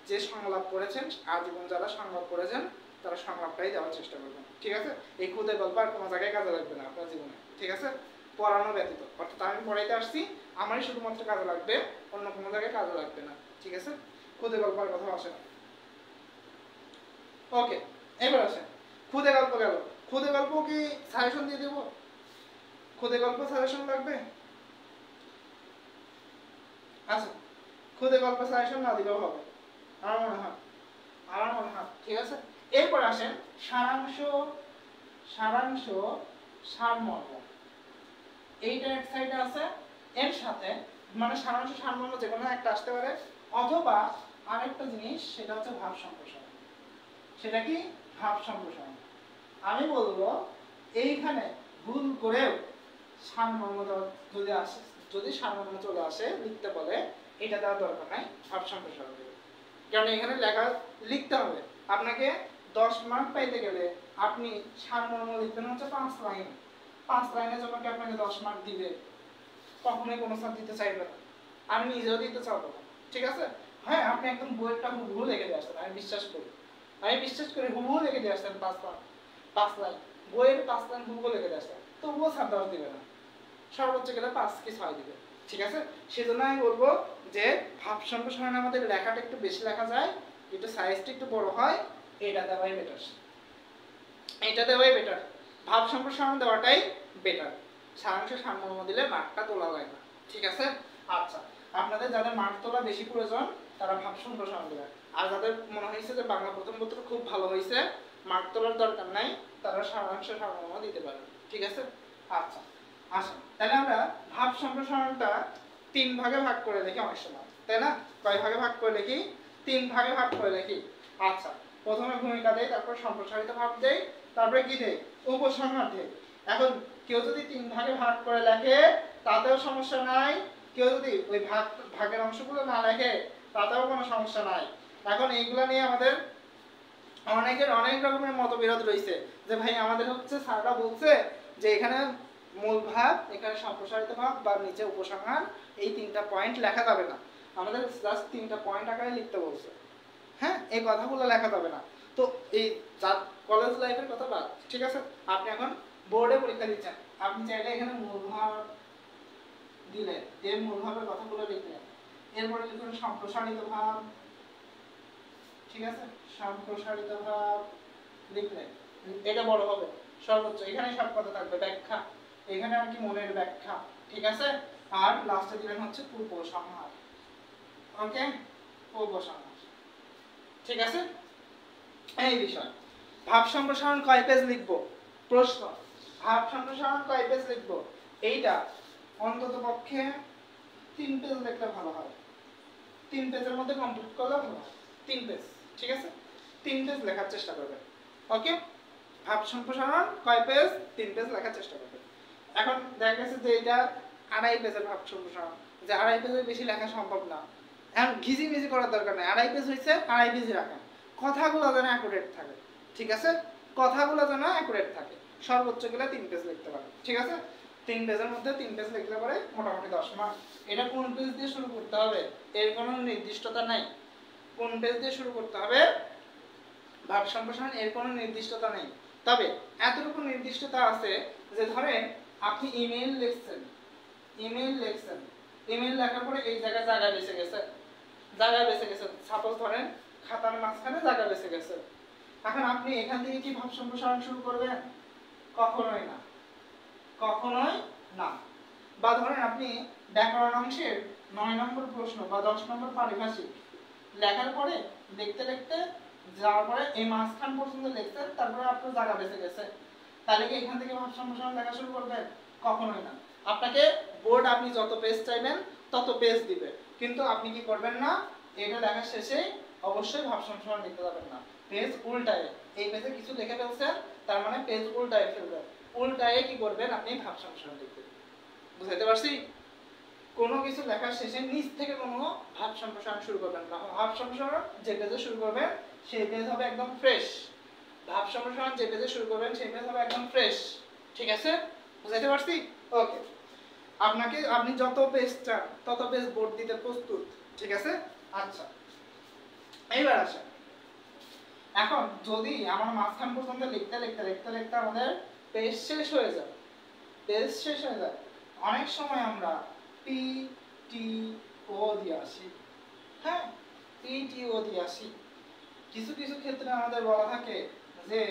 যে সংলাপ পড়েছেন, আজীবন যারা সংলাপ পড়েছেন তারা সংলাপটাই দেওয়ার চেষ্টা করবেন, ঠিক আছে? এই খুদে গল্প আর কোনো জায়গায় কাজে লাগবে না আপনার জীবনে, ঠিক আছে? পড়ানো ব্যতীত, অর্থাৎ আমি পড়াইতে আসছি আমারই শুধুমাত্র কাজে লাগবে, অন্য কোনো জায়গায় কাজে লাগবে না, ঠিক আছে? খুদে গল্প আর কথা আসে না। ওকে, এবার আসেন খুদে গল্প গেল। খুদে গল্প কি সাজেশন দিয়ে দেব? খুদে গল্প সাজেশন লাগবে? আচ্ছা, খুদে গল্প সাজেশন না দিলেও হবে আমার মনে হয়, ঠিক আছে? এরপর আসেন সারাংশ, সারমর্ম। এইটা এক সাইডে আছে, এর সাথে মানে সারাংশ সারমর্ম যে কোনো একটা আসতে পারে, অথবা আরেকটা জিনিস সেটা হচ্ছে ভাব সম্প্রসারণ। সেটা কি? ভাব সম্প্রসারণ। আমি বলবো এইখানে ভুল করেও সারমর্ম যদি আসে, যদি সারমর্ম চলে আসে লিখতে বলে, এটা দেওয়ার দরকার নাই, ভাব সম্প্রসারণ দেবে। কারণ এখানে লেখা লিখতে হবে, আপনাকে 10 মার্ক পাইতে গেলে আপনি সারমর্ম লিখবেন হচ্ছে 5 লাইন। 5 লাইনের জন্য কি আপনাকে 10 মার্ক দিবে? কখনোই কোনো স্যার দিতে চাইবে না, আমি নিজেও দিতে চাবো না, ঠিক আছে? হ্যাঁ, আপনি একদম বইটা হুবহু লিখে দিয়ে আসতেন, আমি বিশ্বাস করি হুবহু লিখে দিয়ে আসতেন 5 লাইন, বইয়ের 5 লাইন হুবহু লিখে দিয়ে আসতেন, তবুও স্যার 10 দিবে না, সর্বোচ্চ গেলে 5 কি 6 দিবে, ঠিক আছে? সেজন্য আমি বলবো যে ভাব সম্প্রসারণে আমাদের লেখাটা একটু বেশি লেখা যায়, একটু সাইজটা একটু বড় হয়, এটা দেওয়াই বেটার, ভাব সম্প্রসারণ দেওয়াটাই বেটার। সারাংশ সারমর্ম দিলে মার্কটা তোলা যায় না, ঠিক আছে? আচ্ছা, আপনাদের যাদের মার্ক তোলা বেশি প্রয়োজন তারা ভাব সম্প্রসারণ দেবে, আর যাদের মনে হয়েছে যে বাংলা প্রথম পত্র খুব ভালো হয়েছে, মার্ক তোলার দরকার নাই, তারা সারাংশ সারমর্ম দিতে পারে, ঠিক আছে? আচ্ছা, আসুন তাহলে আমরা ভাব সম্প্রসারণটা 3 ভাগে ভাগ করে দেখি অনেক সময়, তাই না? কয় ভাগে ভাগ করে দেখি? 3 ভাগে ভাগ করে দেখি। আচ্ছা, প্রথমে ভূমিকা দেই, তারপর সম্প্রসারিত ভাব দেই, তারপরে কি দেই? উপসংহার দেই। এখন কেউ যদি 3 ভাগে ভাগ করে লেখে তাতেও সমস্যা নাই, কেউ যদি ওই ভাগের অংশগুলো না লেখে তাতেও কোনো সমস্যা নাই। এখন এইগুলা নিয়ে আমাদের অনেকের অনেক রকমের মতবিরোধ রয়েছে, যে ভাই আমাদের হচ্ছে স্যাররা বলছে যে এখানে মূল ভাব, এখানে সম্প্রসারিত ভাব বা নিচে উপসংহার, এই 3টা পয়েন্ট লেখা যাবে না, আমাদের জাস্ট 3টা পয়েন্ট আকারে লিখতে বলছে। হ্যাঁ, এই কথাগুলো লেখা যাবে না। তো এই কলেজ লাইফের কথা বাদ, ঠিক আছে? আপনি এখন বোর্ডে পরীক্ষা দিচ্ছেন, আপনি চাইলে এখানে মূল ভাব দিলেন, এর মূল ভাবের কথাগুলো লিখলেন, এরপরে লিখুন সম্প্রসারিত ভাব, ঠিক আছে? সম্প্রসারিত ভাব লিখলেন, এটা বড় হবে সর্বোচ্চ, এখানে সব কথা থাকবে, ব্যাখ্যা এখানে আর কি মনের ব্যাখ্যা, ঠিক আছে? আর লাস্টে দিলেন হচ্ছে উপসংহার। ওকে, উপসংহার, ঠিক আছে? এই বিষয় ভাব সম্প্রসারণ কয় পেজ লিখবো? প্রশ্ন, ভাব সম্প্রসারণ কয় পেজ লিখবো? এইটা অন্তত পক্ষে 3 পেজ লিখলে ভালো হয়, 3 পেজের মধ্যে কমপ্লিট করলে ভালো হয়, 3 পেজ, ঠিক আছে? 3 পেজ লেখার চেষ্টা করবেন। ওকে, ভাব সম্প্রসারণ কয় পেজ? 3 পেজ লেখার চেষ্টা করবেন। এখন দেখা গেছে যে এটা 2.5 পেজের ভাব সম্প্রসারণ, যে 2.5 পেজের বেশি লেখা সম্ভব না, এখন ঘিজিমিজি করার দরকার নাই, 2.5 পেজ হয়েছে 2.5 পেজই রাখেন, কথাগুলো যেন অ্যাকুরেট থাকে, ঠিক আছে? কথাগুলো যেন অ্যাকুরেট থাকে, সর্বোচ্চ গেলে 3 পেজ লিখতে পারেন, ঠিক আছে? 3 পেজের মধ্যে 3 পেজ লিখলে পরে মোটামুটি 10 মার্ক। এটা কোন পেজ দিয়ে শুরু করতে হবে এর কোনো নির্দিষ্টতা নাই, কোন পেজ দিয়ে শুরু করতে হবে ভাব সম্প্রসারণ এর কোনো নির্দিষ্টতা নেই, তবে এতটুকু নির্দিষ্টতা আছে যে ধরেন আপনি ইমেইল লিখছেন, ইমেইল লেখার পরে এই জায়গা বেঁচে গেছে, সাপোজ ধরেন খাতার মাঝখানে জায়গা বেঁচে গেছে, এখন আপনি এখান থেকে কি ভাব সম্প্রসারণ শুরু করবেন? কখনোই না। বা ধরেন আপনি ব্যাকরণ অংশের 9 নম্বর প্রশ্ন বা 10 নম্বর পারিভাষিক লেখার পরে লিখতে যাওয়ার পরে এই মাঝখান পর্যন্ত লিখছেন, তারপরে আপনার জায়গা বেঁচে গেছে, তাহলে কি এখান থেকে ভাব সম্প্রসারণ লেখা শুরু করবেন? কখনোই না। আপনাকে বোর্ড আপনি যত পেজ চাইবেন তত পেজ দিবে, কিন্তু আপনি কি করবেন না, এটা লেখার শেষে অবশ্যই ভাব সম্প্রসারণ লিখতে যাবেন না, পেজ উল্টায়, এই পেজে কিছু লিখে ফেলছেন তার মানে পেজ উল্টায় ফেলবেন, উল্টায় কি করবেন আপনি ভাব সম্প্রসারণ লিখবেন। বুঝাইতে পারছি? কোনো কিছু লেখার শেষে নিচ থেকে কোনো ভাব সম্প্রসারণ শুরু করবেন না, ভাব সম্প্রসারণ যে পেজে শুরু করবেন সেই পেজ হবে একদম ফ্রেশ, ভাব সম্প্রসারণ যে পেজে শুরু করবেন সেই পেজ হবে একদম ফ্রেশ, ঠিক আছে? বুঝাইতে পারছি? ওকে, আপনি যত পেজ চান তত পেজ বোর্ড দিতে প্রস্তুত, ঠিক আছে? আচ্ছা, এইবার আসেন, এখন যদি আমার মাঝখান পর্যন্ত লিখতে আমাদের পেজ শেষ হয়ে যায়, অনেক সময় আমরা পি টি ও দিয়ে আসি, হ্যাঁ, পি টি ও দিয়ে আসি। কিছু কিছু ক্ষেত্রে আমাদের বলা থাকে যে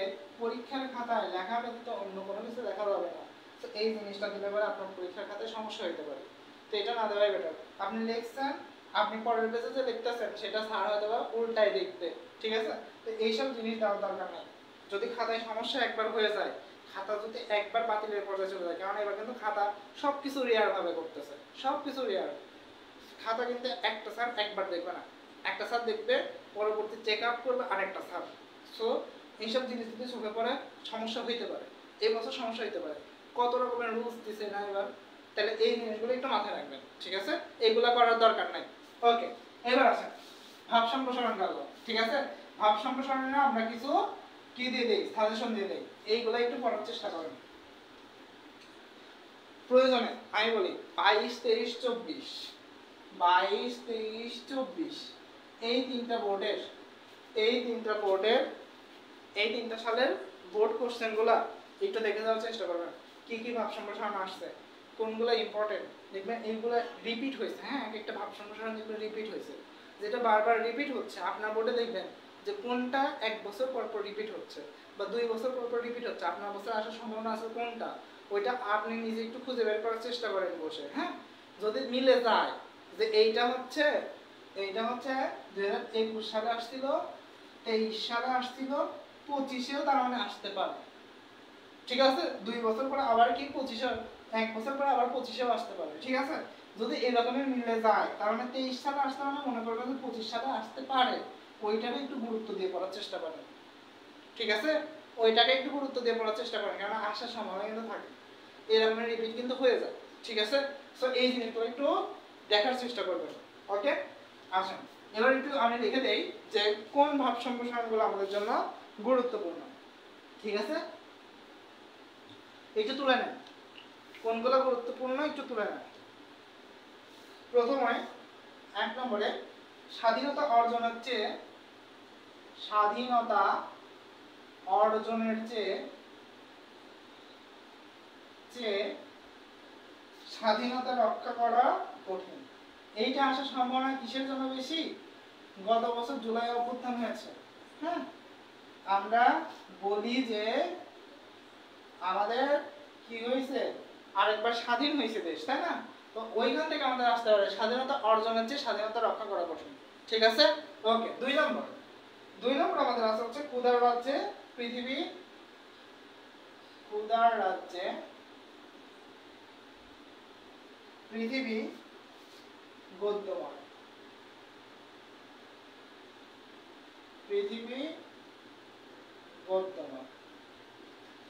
পরীক্ষার খাতায় লেখা ব্যতীত অন্য কোনো কিছু লেখা যাবে না, তো এই জিনিসটা দিলে পরে আপনার পরীক্ষার খাতায় সমস্যা হতে পারে, তো এটা না দেওয়াই বেটার। আপনি লিখছেন, আপনি পরের পেজে যে লিখতেছেন সেটা স্যার হয়তো বা উল্টাই লিখতে, ঠিক আছে? তো এইসব জিনিস দেওয়ার দরকার নেই। যদি খাতায় সমস্যা একবার হয়ে যায়, খাতা যদি একবার বাতিলের পর্যায়ে চলে যায়, কারণ এবার কিন্তু খাতা সবকিছু রিয়ার ভাবে করতেছে, সবকিছু রিয়ার। খাতা কিন্তু একটা স্যার একবার দেখবে না, একটা স্যার দেখবে, পরবর্তী চেক আপ করবে আরেকটা স্যার। সো এইসব জিনিস যদি চোখে পড়ে সমস্যা হইতে পারে, এই বছর সমস্যা হইতে পারে। কত রকমের রুলস দিছে না এবার, তাহলে এই জিনিসগুলো একটু মাথায় রাখবেন, ঠিক আছে? এইগুলা করার দরকার নাই। ওকে, এবার আসেন ভাব সম্প্রসারণ গেল, ঠিক আছে? ভাব সম্প্রসারণে আমরা কিছু কি দিয়ে দেই, সাজেশন দিয়ে দেই, এইগুলা একটু পড়ার চেষ্টা করেন প্রয়োজনে। আমি বলি 22, 23, 24, 22, 23, 24 এই তিনটা সালের বোর্ড কোশ্চেনগুলা একটু দেখে যাওয়ার চেষ্টা করবেন। কি কি ভাব সম্প্রসারণ আসছে, কোনগুলো ইম্পর্টেন্ট, দেখবেন এইগুলো রিপিট হয়েছে। হ্যাঁ, একটা ভাব সম্প্রসারণ যেগুলো রিপিট হয়েছে, যেটা বারবার রিপিট হচ্ছে, আপনার বোর্ডে দেখবেন যে কোনটা 1 বছর পর পর রিপিট হচ্ছে বা 2 বছর পর পর রিপিট হচ্ছে, আপনার বছর আসার সম্ভাবনা আছে কোনটা, ওইটা আপনি নিজে একটু খুঁজে বের করার চেষ্টা করেন বসে। হ্যাঁ, যদি মিলে যায় যে এইটা হচ্ছে 2021 সালে আসছিল, 23 সালে আসছিল, 25-এও তার মানে আসতে পারে, ঠিক আছে? 2 বছর পরে আবার কি 25-এ, 1 বছর পরে আবার 25-এও আসতে পারে, ঠিক আছে? যদি এরকমের মিলে যায় তার মানে 23 সালে আসতে মানে মনে করবেন যে 25 সালে আসতে পারে, ওইটাকে একটু গুরুত্ব দিয়ে পড়ার চেষ্টা করেন, ঠিক আছে? ওইটাকে একটু গুরুত্ব দিয়ে পড়ার চেষ্টা করেন, কারণ আসার সম্ভাবনা কিন্তু থাকে, এরকমের রিপিট কিন্তু হয়ে যায়, ঠিক আছে? সো এই জিনিসগুলো একটু দেখার চেষ্টা করবেন। ওকে, আসেন এবার একটু আমি লিখে দেই যে কোন ভাব সম্প্রসারণগুলো আমাদের জন্য গুরুত্বপূর্ণ, ঠিক আছে? একটু তুলে নেন কোনগুলো গুরুত্বপূর্ণ, একটু তুলে নেন। প্রথমে 1 নম্বরে স্বাধীনতা অর্জনের চেয়ে স্বাধীনতা রক্ষা করা কঠিন। এইটা আসার সম্ভাবনা কিসের জন্য বেশি? গত বছর জুলাই অভ্যুত্থান হয়েছে, হ্যাঁ, আমরা বলি যে আমাদের কি হয়েছে, আরেকবার স্বাধীন হয়েছে দেশ, তাই না? তো ওইখান থেকে আমাদের আসতে পারে স্বাধীনতা অর্জনের চেয়ে স্বাধীনতা রক্ষা করা কঠিন, ঠিক আছে? ওকে, 2 নম্বর আমাদের আছে হচ্ছে ক্ষুধার রাজ্যে পৃথিবী গদ্যময়।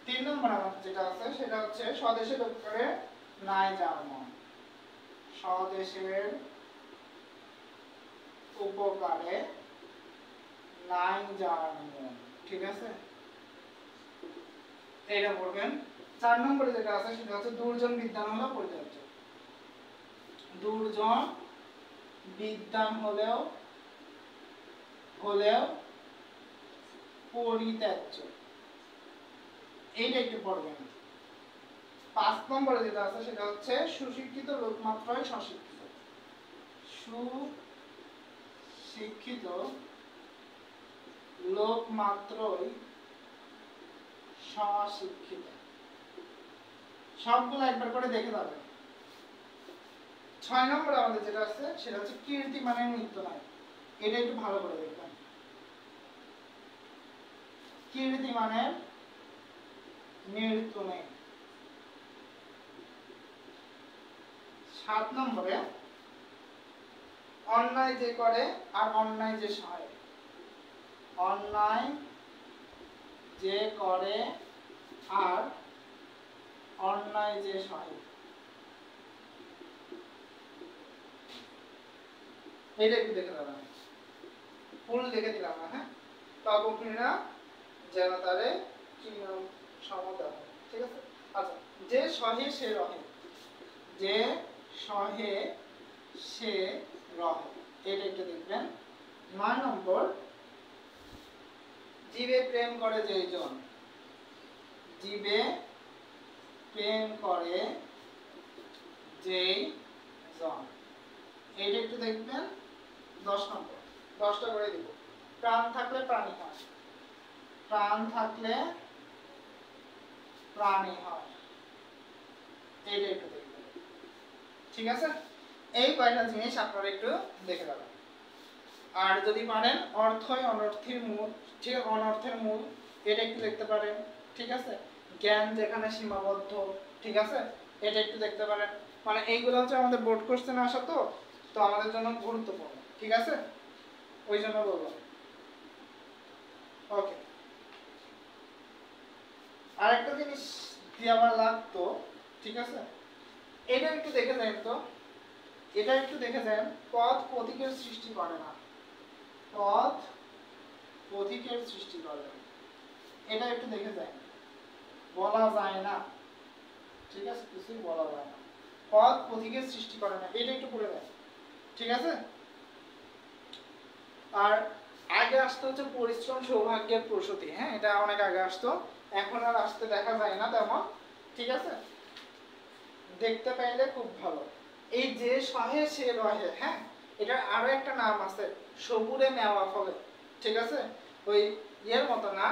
3 নম্বর আমাদের যেটা আছে সেটা হচ্ছে স্বদেশের উপকারে নাই যার মন। স্বদেশের উপকারে নাই যার মন, ঠিক আছে? এইটা পড়বেন। 4 নম্বরে যেটা আছে সেটা হচ্ছে দুর্জন বিদ্যান হলো পরিত্যাজ্য। দুর্জন বিদ্যান হলেও পরিত্যাজ্য, এইটা একটু পড়বেন। 5 নম্বরে যেটা আছে সেটা হচ্ছে সুশিক্ষিত লোক মাত্রই স্বশিক্ষিত। সুশিক্ষিত লোক মাত্রই স্বশিক্ষিত। সবগুলো একবার করে দেখে যাবেন। 6 নম্বরে আমাদের যেটা আছে সেটা হচ্ছে কীর্তিমানের মৃত্যু নাই। এটা একটু ভালো করে দেখবেন। কীর্তিমানের মৃত্যু নেই। 7 নম্বরে অন্যায় যে করে আর অন্যায় যে সহায়। অন্যায় যে করে আর অন্যায় যে সহায়, এইটা একটু দেখে দেবেন। ফুল লিখে দিলাম না, হ্যাঁ, তপক্রীড়া যেন তারে চিহ্ন সমতা, ঠিক আছে? আচ্ছা, যে সহে সে রহে। যে সহে সে রহে, এটা একটু দেখবেন। ৯ নম্বর, জীবে প্রেম করে যেইজন, জীবে প্রেম করে যেই জন, এটা একটু দেখবেন। ১০ নম্বর, ১০টা করে দিব। প্রাণ থাকলে প্রাণী হয়, প্রাণ থাকলে প্রাণী হয়, এইটা একটু দেখবেন। ঠিক আছে, এই কয়টা জিনিস আপনারা একটু দেখে যাবেন। আর যদি পারেন অর্থই অনর্থের মূল, ঠিক আছে, অনর্থের মূল, এটা একটু দেখতে পারেন। ঠিক আছে, জ্ঞান যেখানে সীমাবদ্ধ, ঠিক আছে, এটা একটু দেখতে পারেন। মানে এইগুলো হচ্ছে আমাদের বোর্ড কোশ্চেন আসা, তো তো আমাদের জন্য গুরুত্বপূর্ণ। ঠিক আছে, ওই জন্য বললাম। ওকে, আরেকটা জিনিস দিয়ে আমার লাগতো, ঠিক আছে, এটা একটু দেখে যান তো, এটা একটু দেখে যান। পদ প্রতীকের সৃষ্টি করে না, পদ প্রতীকের সৃষ্টি করে না, এটা একটু দেখে যান। বলা যায় না, ঠিক আছে, কিছুই বলা যায় না, পদ প্রতীকের সৃষ্টি করে না, এটা একটু পড়ে দেন। ঠিক আছে, আর আগে আসতে হচ্ছে পরিশ্রম সৌভাগ্যের প্রসূতি। হ্যাঁ, এটা অনেক আগে আসতো, এখন আর আসতে দেখা যায় না তেমন। ঠিক আছে, দেখতে পাইলে খুব ভালো। এই যে সহে সে রহে, হ্যাঁ, এটার আরো একটা নাম আছে, সবুরে মেওয়া ফলে। ঠিক আছে, ওই ইয়ের মতো না,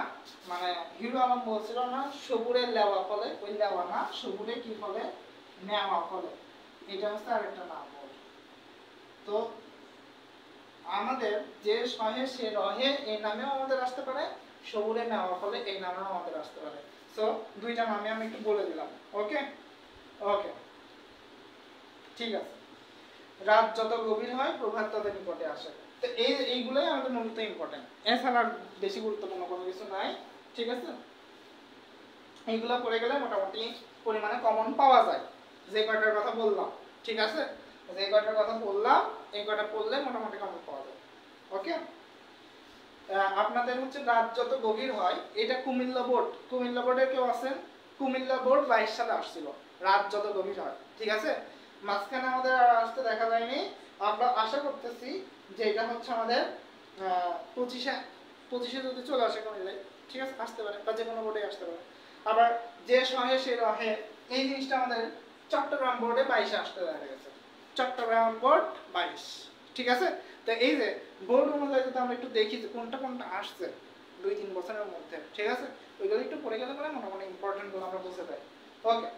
মানে হিরো আলম বলছিল না সবুরে লেওয়া ফলে, ওই লেওয়া না, সবুরে কি ফলে, মেওয়া ফলে, এটা হচ্ছে আরেকটা নাম। তো আমাদের যে সহে সে রহে এই নামেও আমাদের আসতে পারে, সবুরে মেওয়া ফলে এই নামেও আমাদের আসতে পারে। সো দুইটা নামে আমি একটু বলে দিলাম। ওকে ওকে, ঠিক আছে। রাত যত গভীর হয় প্রভাত তত নিকটে আসে। তো এইগুলোই আমাদের মূলত ইম্পর্টেন্ট, এছাড়া বেশি গুরুত্বপূর্ণ কোনো কিছু নাই। ঠিক আছে, এইগুলো পড়ে গেলে মোটামুটি পরিমাণে কমন পাওয়া যায়, যে কয়টার কথা বললাম। ঠিক আছে, যে কয়টার কথা বললাম এই কয়টা পড়লে মোটামুটি কমন পাওয়া যায়। ওকে, আপনাদের হচ্ছে রাত যত গভীর হয়, এটা কুমিল্লা বোর্ড, কুমিল্লা বোর্ডের কেউ আছেন? কুমিল্লা বোর্ড 22 সালে আসছিল, রাত যত গভীর হয়। ঠিক আছে, মাঝখানে আমাদের আর আসতে দেখা যায়নি। আমরা আশা করতেছি যে এটা হচ্ছে আমাদের 25-এ যদি চলে আসে কুমিল্লায়, ঠিক আছে, আসতে পারে, বা যে কোনো বোর্ডে আসতে পারে। আবার যে সহে সে রহে, এই জিনিসটা আমাদের চট্টগ্রাম বোর্ডে 22-এ আসতে দেখা গেছে, চট্টগ্রাম বোর্ড 22। ঠিক আছে, তো এই যে বোর্ড অনুযায়ী যদি আমরা একটু দেখি যে কোনটা কোনটা আসছে 2-3 বছরের মধ্যে, ঠিক আছে, ওইগুলো একটু পড়ে গেলে পরে মোটামুটি ইম্পর্টেন্ট গুলো আমরা বুঝতে পারি। ওকে,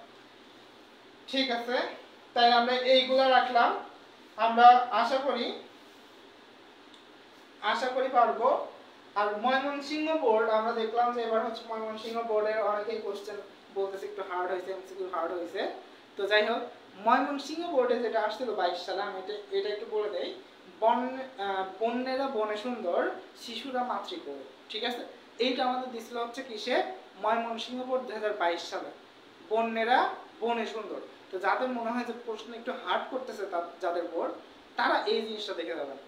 ঠিক আছে, তাই আমরা এইগুলা রাখলাম। আমরা আশা করি পারবো। আর ময়মনসিংহ বোর্ড আমরা দেখলাম যে এবার হচ্ছে ময়মনসিংহ বোর্ডের অনেকেই কোশ্চেন বলতেছে একটু হার্ড হয়েছে, এমসিকিউ হার্ড হয়েছে। তো যাই হোক, ময়মনসিংহ বোর্ডে যেটা আসছিল 22 সালে, আমি এটা একটু বলে দেই। বন্যেরা বনে সুন্দর, শিশুরা মাতৃকোল। ঠিক আছে, এইটা আমাদের দিছিল হচ্ছে কিসে, ময়মনসিংহ বোর্ড 2022 সালে, বন্যেরা বনে সুন্দর। তো যাদের মনে হয় যে প্রশ্ন একটু হার্ড করতেছে যাদের বোর্ড, তারা এই জিনিসটা দেখে যাবেন।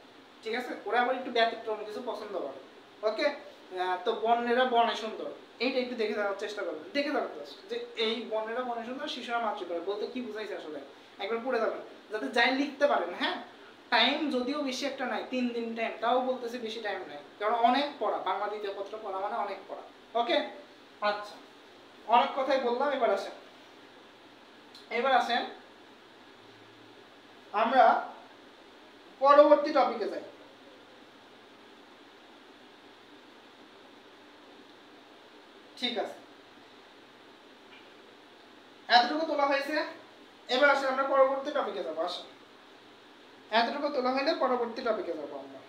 ঠিক আছে, ওরা আবার একটু ব্যতিক্রম কিছু পছন্দ করে। ওকে, তো বন্যেরা বনে সুন্দর, এইটা একটু দেখে যাওয়ার চেষ্টা করবেন। দেখে যাবেন যে এই বন্যেরা বনে সুন্দর, শিশুরা মাতৃকোল বলতে কি বুঝাইছে আসলে, একবার পড়ে যাবেন যাতে যাই লিখতে পারেন। হ্যাঁ, টাইম যদিও বেশি একটা নাই, 3 দিন টাইম, তাও বলতেছে বেশি টাইম নাই, কারণ অনেক পড়া, বাংলা দ্বিতীয় পত্র পড়া মানে অনেক পড়া। ওকে, আচ্ছা, অনেক কথাই বললাম। এবার আসেন আমরা পরবর্তী টপিকে যাই। ঠিক আছে, এতটুকু তোলা হয়েছে, এবার আসেন আমরা পরবর্তী টপিকে যাবো। আসেন, এতটুকু তোলা হইলে পরবর্তী টপিকে যাবো আমরা।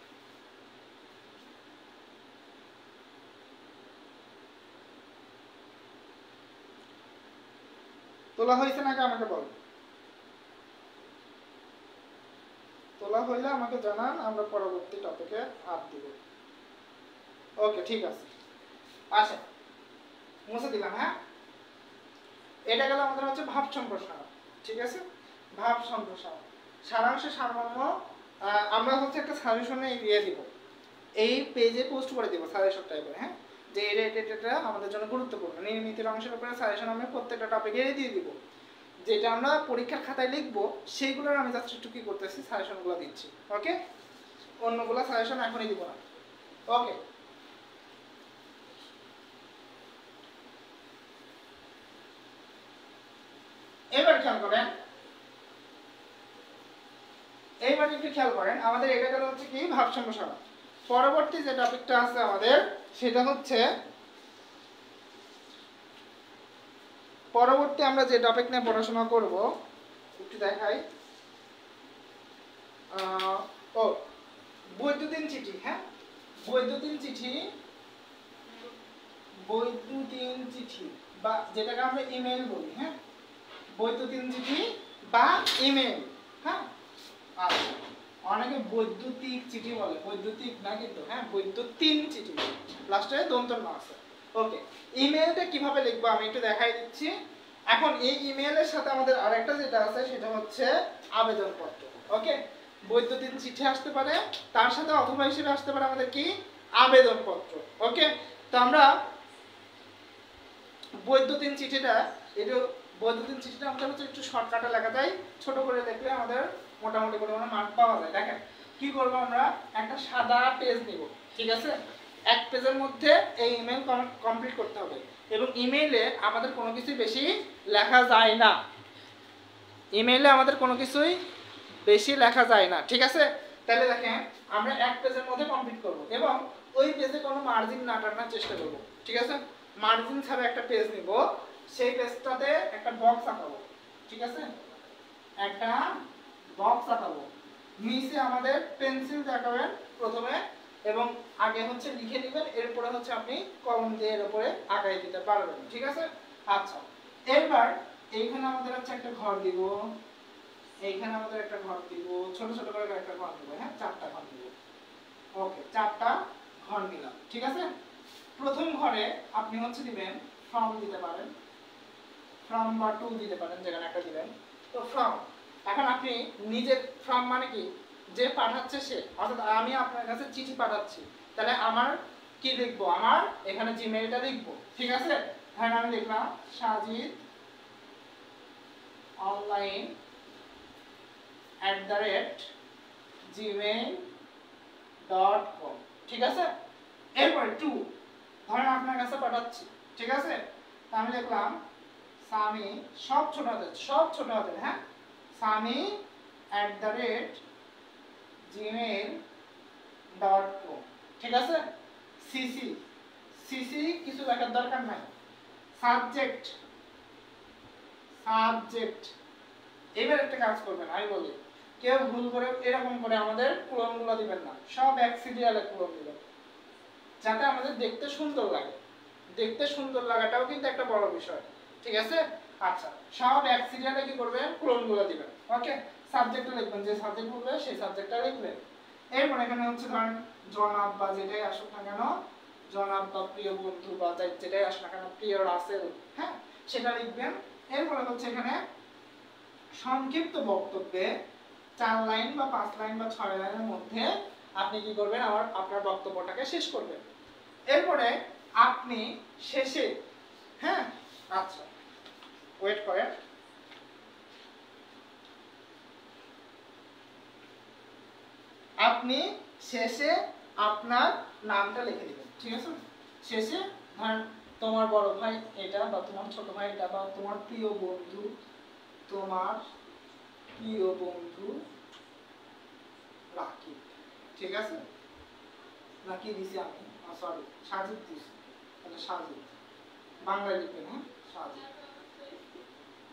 তোলা হয়েছে নাকি আমাকে বল, তোলা হইলে আমাকে জানান, আমরা পরবর্তী টপিকে হাত দিব। ওকে, ঠিক আছে, আসেন, মুছে দিলাম। হ্যাঁ, এটা গেল আমাদের হচ্ছে ভাব সম্প্রসারণ। ঠিক আছে, ভাব সম্প্রসারণ, সারাংশে সারমর্ম। আমরা হচ্ছে একটা সাজেশনে দিয়ে দিব, এই পেজে পোস্ট করে দিব সাজেশন টাইপের। হ্যাঁ, যে এটা আমাদের জন্য গুরুত্বপূর্ণ, নির্মিতির অংশের উপরে সাজেশন আমরা প্রত্যেকটা টপিকে দিয়ে দিব। যেটা আমরা পরীক্ষার খাতায় লিখবো সেইগুলোর আমি জাস্ট একটু কি করতেছি সাজেশনগুলো দিচ্ছি। ওকে, অন্যগুলো সাজেশন এখনই দিব না। ওকে, এবার খেয়াল করেন, এইবার একটু খেয়াল করেন, আমাদের এটা গেল হচ্ছে কি ভাব সম্প্রসারণ। পরবর্তী যে টপিকটা আছে আমাদের সেটা হচ্ছে, পরবর্তী আমরা যে টপিক নিয়ে পড়াশোনা করব একটু দেখাই। ও বৈদ্যুতিন চিঠি। হ্যাঁ, বৈদ্যুতিন চিঠি, বৈদ্যুতিন চিঠি বা যেটাকে আমরা ইমেল বলি। হ্যাঁ, বৈদ্যুতিন চিঠি বা ইমেল। হ্যাঁ, আচ্ছা, অনেকে বৈদ্যুতিক চিঠি বলে, বৈদ্যুতিক না কিন্তু, হ্যাঁ বৈদ্যুতিন চিঠি, লাস্টে দন্তর না আছে। ওকে, ইমেলটা কিভাবে লিখবো আমি একটু দেখাই দিচ্ছি। এখন এই ইমেলের সাথে আমাদের আরেকটা যেটা আছে সেটা হচ্ছে আবেদনপত্র। ওকে, বৈদ্যুতিন চিঠি আসতে পারে, তার সাথে অথবা হিসেবে আসতে পারে আমাদের কি আবেদনপত্র। ওকে, তো আমরা বৈদ্যুতিন চিঠিটা, এটা বৈদ্যুতিন চিঠিটা আমাদের হচ্ছে একটু শর্টকাটে লেখা যায়, ছোট করে লিখলে আমাদের মোটামুটি পরিমাণে মার্ক পাওয়া যায়। দেখেন কি করব, আমরা একটা সাদা পেজ নিব, ঠিক আছে, এক পেজের মধ্যে এই ইমেল কমপ্লিট করতে হবে এবং ইমেইলে আমাদের কোনো কিছুই বেশি লেখা যায় না, ইমেইলে আমাদের কোনো কিছুই বেশি লেখা যায় না, ঠিক আছে। তাহলে দেখেন আমরা এক পেজের মধ্যে কমপ্লিট করব এবং ওই পেজে কোনো মার্জিন না টানার চেষ্টা করব, ঠিক আছে। মার্জিন ছাড়া একটা পেজ নিব, সেই পেজটাতে একটা বক্স আঁকাবো, ঠিক আছে, একটা বক্স আঁকাবো, নিচে আমাদের পেন্সিল দেখাবেন প্রথমে এবং আগে হচ্ছে লিখে নেবেন, এরপরে হচ্ছে আপনি কলম দিয়ে এর উপরে আঁকাই দিতে পারবেন, ঠিক আছে। আচ্ছা, এবার এইখানে আমাদের হচ্ছে একটা ঘর দিব, এইখানে আমাদের একটা ঘর দিব, ছোট ছোট করে একটা ঘর দিব, হ্যাঁ চারটা ঘর দিব। ওকে, চারটা ঘর নিলাম, ঠিক আছে। প্রথম ঘরে আপনি হচ্ছে দিবেন ফ্রম দিতে পারেন, ফ্রম বা টু দিতে পারেন, যেখানে একটা দিবেন। তো ফ্রম, এখন আপনি নিজে, ফ্রম মানে কি যে পাঠাচ্ছে সে, অর্থাৎ আমি আপনার কাছে চিঠি পাঠাচ্ছি, তাহলে আমার কি লিখবো, আমার এখানে জিমেইলটা লিখবো, ঠিক আছে। হ্যাঁ, আমি লিখলাম সাজিদ অনলাইন @gmail.com, ঠিক আছে। এরপরে টু, ধরেন আপনার কাছে পাঠাচ্ছি, ঠিক আছে, আমি লিখলাম সামি, সব ছোট হাতের, সব ছোট হাতের, হ্যাঁ, সামি @gmail.com, ঠিক আছে। সিসি, সিসি কিছু লেখার দরকার নাই। Subject, subject. এবার একটা কাজ করবেন, আমি বলি কেউ ভুল করে এরকম করে আমাদের ক্লোনগুলো দিবেন না, সব এক সিরিয়ালে ক্লোন দিবেন, যাতে আমাদের দেখতে সুন্দর লাগে। দেখতে সুন্দর লাগাটাও কিন্তু একটা বড় বিষয়, ঠিক আছে। আচ্ছা, সব এক সিরিয়ালে কি করবেন, ক্লোনগুলো দিবেন। ওকে, সাবজেক্টটা লিখবেন, যে সাবজেক্ট বলবে সেই সাবজেক্টটা লিখবেন। এরপর এখানে হচ্ছে ধরেন জনাব বা যেটাই আসুক না কেন, জনাব বা প্রিয় বন্ধু বা যেটাই আসুক না কেন, প্রিয় রাসেল, হ্যাঁ সেটা লিখবেন। এরপরে হচ্ছে এখানে সংক্ষিপ্ত বক্তব্যে 4 লাইন বা 5 লাইন বা 6 লাইনের মধ্যে আপনি কি করবেন, আপনার বক্তব্যটাকে শেষ করবেন। এরপরে আপনি শেষে, হ্যাঁ আচ্ছা ওয়েট করেন, আপনি শেষে আপনার নামটা লিখে দিবেন, ঠিক আছে। শেষে ধরেন তোমার বড় ভাই এটা, বা তোমার ছোট ভাই এটা, বা তোমার প্রিয় বন্ধু, তোমার প্রিয় বন্ধু রাকিব, ঠিক আছে। নাকি দিছি আমি, সরি সাজিদ দিছি, তাহলে সাজিদ বাংলায় লিখবেন, হ্যাঁ সাজিদ।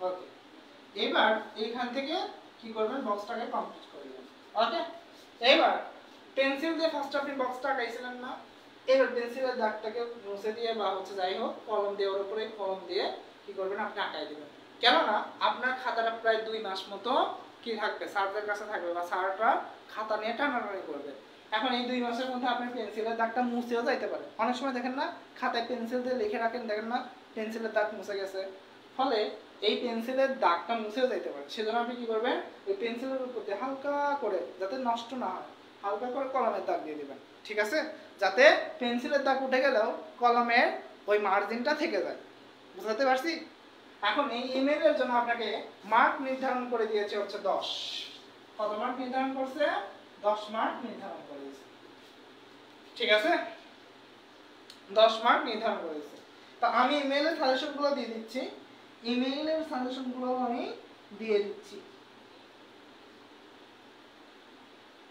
ওকে, এবার এইখান থেকে কি করবেন, বক্সটাকে কমপ্লিট করে দিবেন। ওকে, এবার পেন্সিল দিয়ে ফার্স্ট আপনি বক্সটা আঁকাইছিলেন না, এবার পেন্সিলের দাগটাকে মুছে দিয়ে বা হচ্ছে যাই হোক কলম দিয়ে ওর উপরে কলম দিয়ে কি করবেন, আপনি আঁকাই দিবেন। কেননা আপনার খাতাটা প্রায় 2 মাস মতো কি থাকবে, স্যারদের কাছে থাকবে বা স্যাররা খাতা নিয়ে টানাটানি করবে। এখন এই 2 মাসের মধ্যে আপনি পেন্সিলের দাগটা মুছেও যাইতে পারে, অনেক সময় দেখেন না খাতায় পেন্সিল দিয়ে লিখে রাখেন, দেখেন না পেন্সিলের দাগ মুছে গেছে, ফলে এই পেন্সিলের দাগটা মুছেও যাইতে পারে। সেজন্য আপনি কি করবেন, ওই পেন্সিলের উপর দিয়ে হালকা করে, যাতে নষ্ট না হয়, হালকা করে কলমের দাগ দিয়ে দিবেন, ঠিক আছে, যাতে পেন্সিলের দাগ উঠে গেলেও কলমের ওই মার্জিনটা থেকে যায়। বুঝতে পারছি? এখন এই ইমেইলের জন্য আপনাকে মার্ক নির্ধারণ করে দিয়েছে হচ্ছে 10। কত মার্ক নির্ধারণ করছে? 10 মার্ক নির্ধারণ করেছে। ঠিক আছে, 10 মার্ক নির্ধারণ করেছে। তো আমি ইমেইলের সাজেশনগুলো দিয়ে দিচ্ছি, ইমেইলের সাজেশনগুলো আমি দিয়ে দিচ্ছি।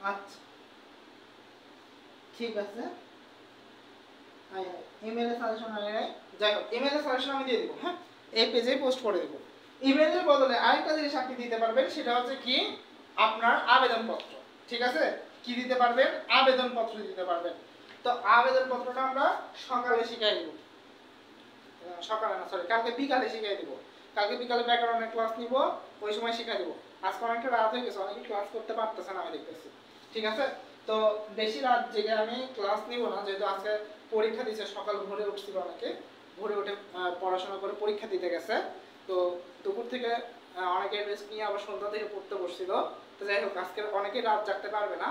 আচ্ছা ঠিক আছে, ইমেইলের সাজেশন যাই হোক, ইমেইলের সাজেশন আমি দিয়ে দিব। হ্যাঁ, এই পেজে পোস্ট করে দেব। ইমেইলের বদলে আরেকটা জিনিস আপনি দিতে পারবেন, সেটা হচ্ছে কি আপনার আবেদনপত্র। ঠিক আছে, কি দিতে পারবেন? আবেদনপত্র দিতে পারবেন। তো আবেদনপত্রটা আমরা সকালে শিখাই দেব, সকালে না সরি কালকে বিকালে শিখাই দেব। কালকে বিকালে ব্যাকরণের ক্লাস নিব, ওই সময় শিখাই দেব। আজকে অনেকটা রাত হয়ে গেছে, অনেকে ক্লাস করতে পারতেছে না আমি দেখতেছি। ঠিক আছে, তো বেশি রাত জেগে আমি ক্লাস নিব না, যেহেতু আজকে পরীক্ষা দিচ্ছে। সকাল ভোরে উঠছিল, অনেকে ভোরে উঠে পড়াশোনা করে পরীক্ষা দিতে গেছে। তো দুপুর থেকে অনেকে রেস্ট নিয়ে আবার সন্ধ্যা থেকে পড়তে বসছিল। তো যাই হোক, আজকে অনেকে রাত জাগতে পারবে না।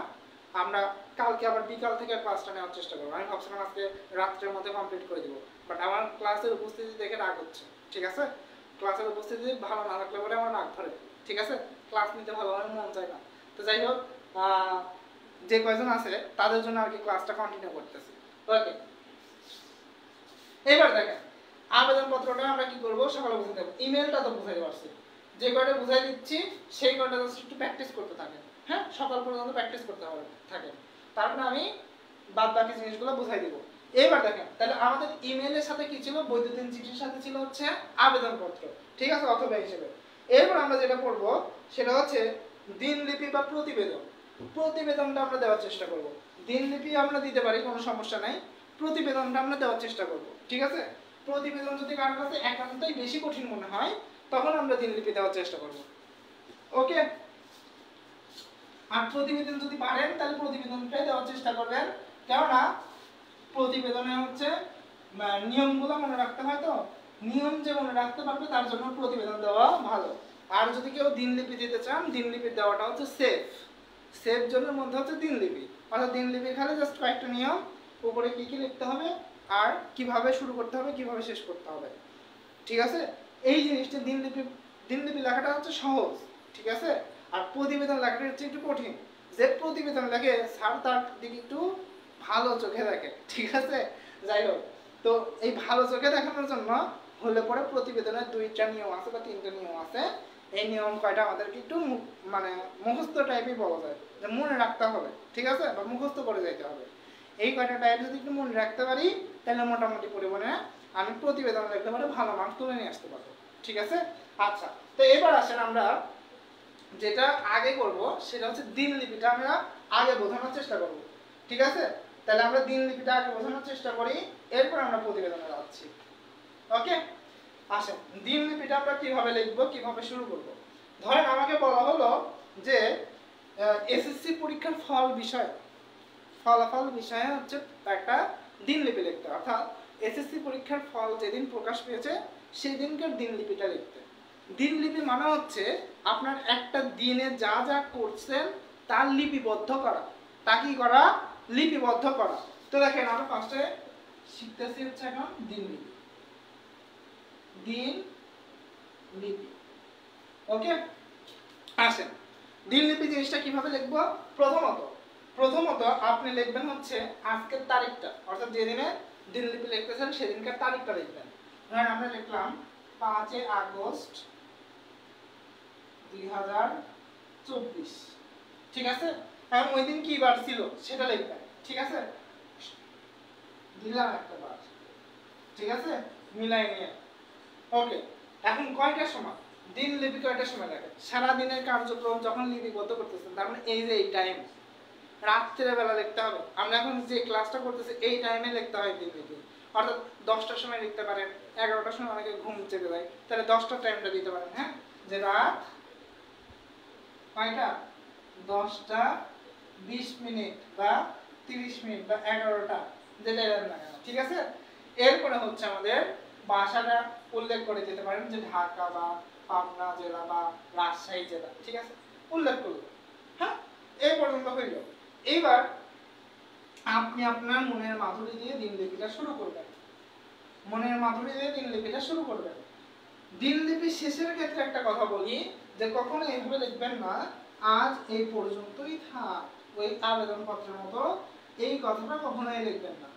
আমরা কালকে আবার বিকাল থেকে ক্লাসটা নেওয়ার চেষ্টা করবো। আমি ভাবছিলাম আজকে রাত্রের মধ্যে কমপ্লিট করে দিব, বাট আমার ক্লাসের উপস্থিতি দেখে রাগ হচ্ছে। ঠিক আছে, ক্লাসের উপস্থিতি ভালো না থাকলে পরে আমার রাগ ধরে। ঠিক আছে, ক্লাস নিতে ভালোভাবে মন চায় না। তো যাই হোক, যে কয়জন আছে তাদের জন্য আর কি ক্লাসটা কন্টিনিউ করতেছি। ওকে, এবার দেখেন আবেদনপত্রটা আমরা কি করব, সকালে বুঝাতে দেব। ইমেলটা তো বুঝাইতে পারছি, যে কয়টা বুঝাই দিচ্ছি সেই কয়টা জাস্ট একটু প্র্যাকটিস করতে থাকেন। হ্যাঁ, সকাল পর্যন্ত প্র্যাকটিস করতে হবে থাকে, তারপরে আমি বাদ বাকি জিনিসগুলো বুঝাই দিব। এবার দেখেন, তাহলে আমাদের ইমেলের সাথে কি ছিল? বৈদ্যুতিন চিঠির সাথে ছিল হচ্ছে আবেদনপত্র। ঠিক আছে, অথবা হিসেবে। এরপর আমরা যেটা করব সেটা হচ্ছে দিনলিপি বা প্রতিবেদন। প্রতিবেদনটা আমরা দেওয়ার চেষ্টা করব। দিনলিপি আমরা দিতে পারি, কোনো সমস্যা নাই। প্রতিবেদনটা আমরা দেওয়ার চেষ্টা করব। ঠিক আছে, প্রতিবেদন যদি কারোর কাছে একান্তই বেশি কঠিন মনে হয় তখন আমরা দিনলিপি দেওয়ার চেষ্টা করব। ওকে, আর প্রতিবেদন যদি পারেন তাহলে প্রতিবেদনটাই দেওয়ার চেষ্টা করবেন, কেননা প্রতিবেদনে হচ্ছে নিয়মগুলো মনে রাখতে হয়। তো নিয়ম যে মনে রাখতে পারবে তার জন্য প্রতিবেদন দেওয়া ভালো। আর যদি কেউ দিনলিপি দিতে চান, দিনলিপি দেওয়াটা হচ্ছে সেফ। সেফ জনের মধ্যে হচ্ছে দিনলিপি। অর্থাৎ দিনলিপি খালি জাস্ট কয়েকটা নিয়ম, উপরে কি কি লিখতে হবে আর কিভাবে শুরু করতে হবে, কিভাবে শেষ করতে হবে। ঠিক আছে, এই জিনিসটা দিনলিপি লেখাটা হচ্ছে সহজ। ঠিক আছে, আর প্রতিবেদন লেখাটা হচ্ছে একটু কঠিন। যে প্রতিবেদন লেখে স্যার তার দিকে একটু ভালো চোখে দেখে। ঠিক আছে, যাই হোক, তো এই ভালো চোখে দেখানোর জন্য হলে পরে প্রতিবেদনের 2টা নিয়ম আছে বা 3টা নিয়ম আছে। এই নিয়ম কয়টা আমাদেরকে একটু মানে মুখস্থ টাইপই বলা যায়, যে মনে রাখতে হবে। ঠিক আছে, বা মুখস্থ করে যাইতে হবে। এই কয়টা টাইপ যদি একটু মনে রাখতে পারি তাহলে মোটামুটি পরিমাণে আমি প্রতিবেদন লিখতে পারে ভালো মার্ক তুলে নিয়ে আসতে পারবো। ঠিক আছে, আচ্ছা, তো এবার আসেন আমরা যেটা আগে করব সেটা হচ্ছে দিনলিপিটা আমরা আগে বোঝানোর চেষ্টা করব। ঠিক আছে, তাহলে আমরা দিনলিপিটা আগে বোঝানোর চেষ্টা করি, এরপর আমরা প্রতিবেদনে যাচ্ছি। ওকে, আসেন দিনলিপিটা আমরা কিভাবে লিখবো, কিভাবে শুরু করব। ধরেন আমাকে বলা হলো যে এসএসসি পরীক্ষার ফলাফল বিষয়ে হচ্ছে একটা দিনলিপি লিখতে, অর্থাৎ এসএসসি পরীক্ষার ফল যেদিন প্রকাশ পেয়েছে সেই দিনকার দিনলিপিটা লিখতে। দিনলিপি মানে হচ্ছে আপনার একটা দিনে যা যা করছেন তার লিপিবদ্ধ করা। তা কি করা? লিপিবদ্ধ করা। তো দেখেন আমরা ফার্স্টে শিখতেছি হচ্ছে এখন দিনলিপি। দিনলিপি, ওকে, আসেন দিনলিপি জিনিসটা কিভাবে লিখবো। প্রথমত আপনি লিখবেন হচ্ছে আজকের তারিখটা, অর্থাৎ যেদিনে দিনলিপি লিখতেছেন সেদিনকার তারিখটা লিখবেন। ধরেন আমরা লিখলাম 5 আগস্ট 2024। ঠিক আছে, এখন ওই দিন কি বার ছিল সেটা লিখবেন। ঠিক আছে, দিলাম একটা বার। ঠিক আছে, মিলাই নিয়ে। ওকে, এখন কয়টার সময় দিনলিপি কয়টার সময় লাগে? সারা দিনের কার্যক্রম যখন লিপিবদ্ধ করতেছেন, তার মানে এই যে এই টাইম রাত্রের বেলা লিখতে হবে। আমরা এখন যে ক্লাসটা করতেছি এই টাইমে লিখতে হয় দিনলিপি। অর্থাৎ 10টার সময় লিখতে পারেন, 11টার সময় অনেকে ঘুম চেপে যায়, তাহলে 10টার টাইমটা দিতে পারেন। হ্যাঁ, যে রাত কয়টা 10টা 20 মিনিট বা 30 মিনিট বা 11টা, যেটা দেন না কেন। ঠিক আছে, এরপরে হচ্ছে আমাদের ভাষাটা উল্লেখ করে দিতে পারেন, যে ঢাকা বা পাবনা জেলা বা রাজশাহী জেলা। ঠিক আছে, উল্লেখ করলো। হ্যাঁ, এই পর্যন্ত হইল। এইবার আপনি আপনার মনের মাধুরী দিয়ে দিনলিপিটা শুরু করবেন। মনের মাধুরী দিয়ে দিনলিপিটা শুরু করবেন। দিনলিপি শেষের ক্ষেত্রে একটা কথা বলি যে কখনো এইভাবে লিখবেন না আজ এই পর্যন্তই থাক, ওই আবেদনপত্রের মতো এই কথাটা কখনোই লিখবেন না।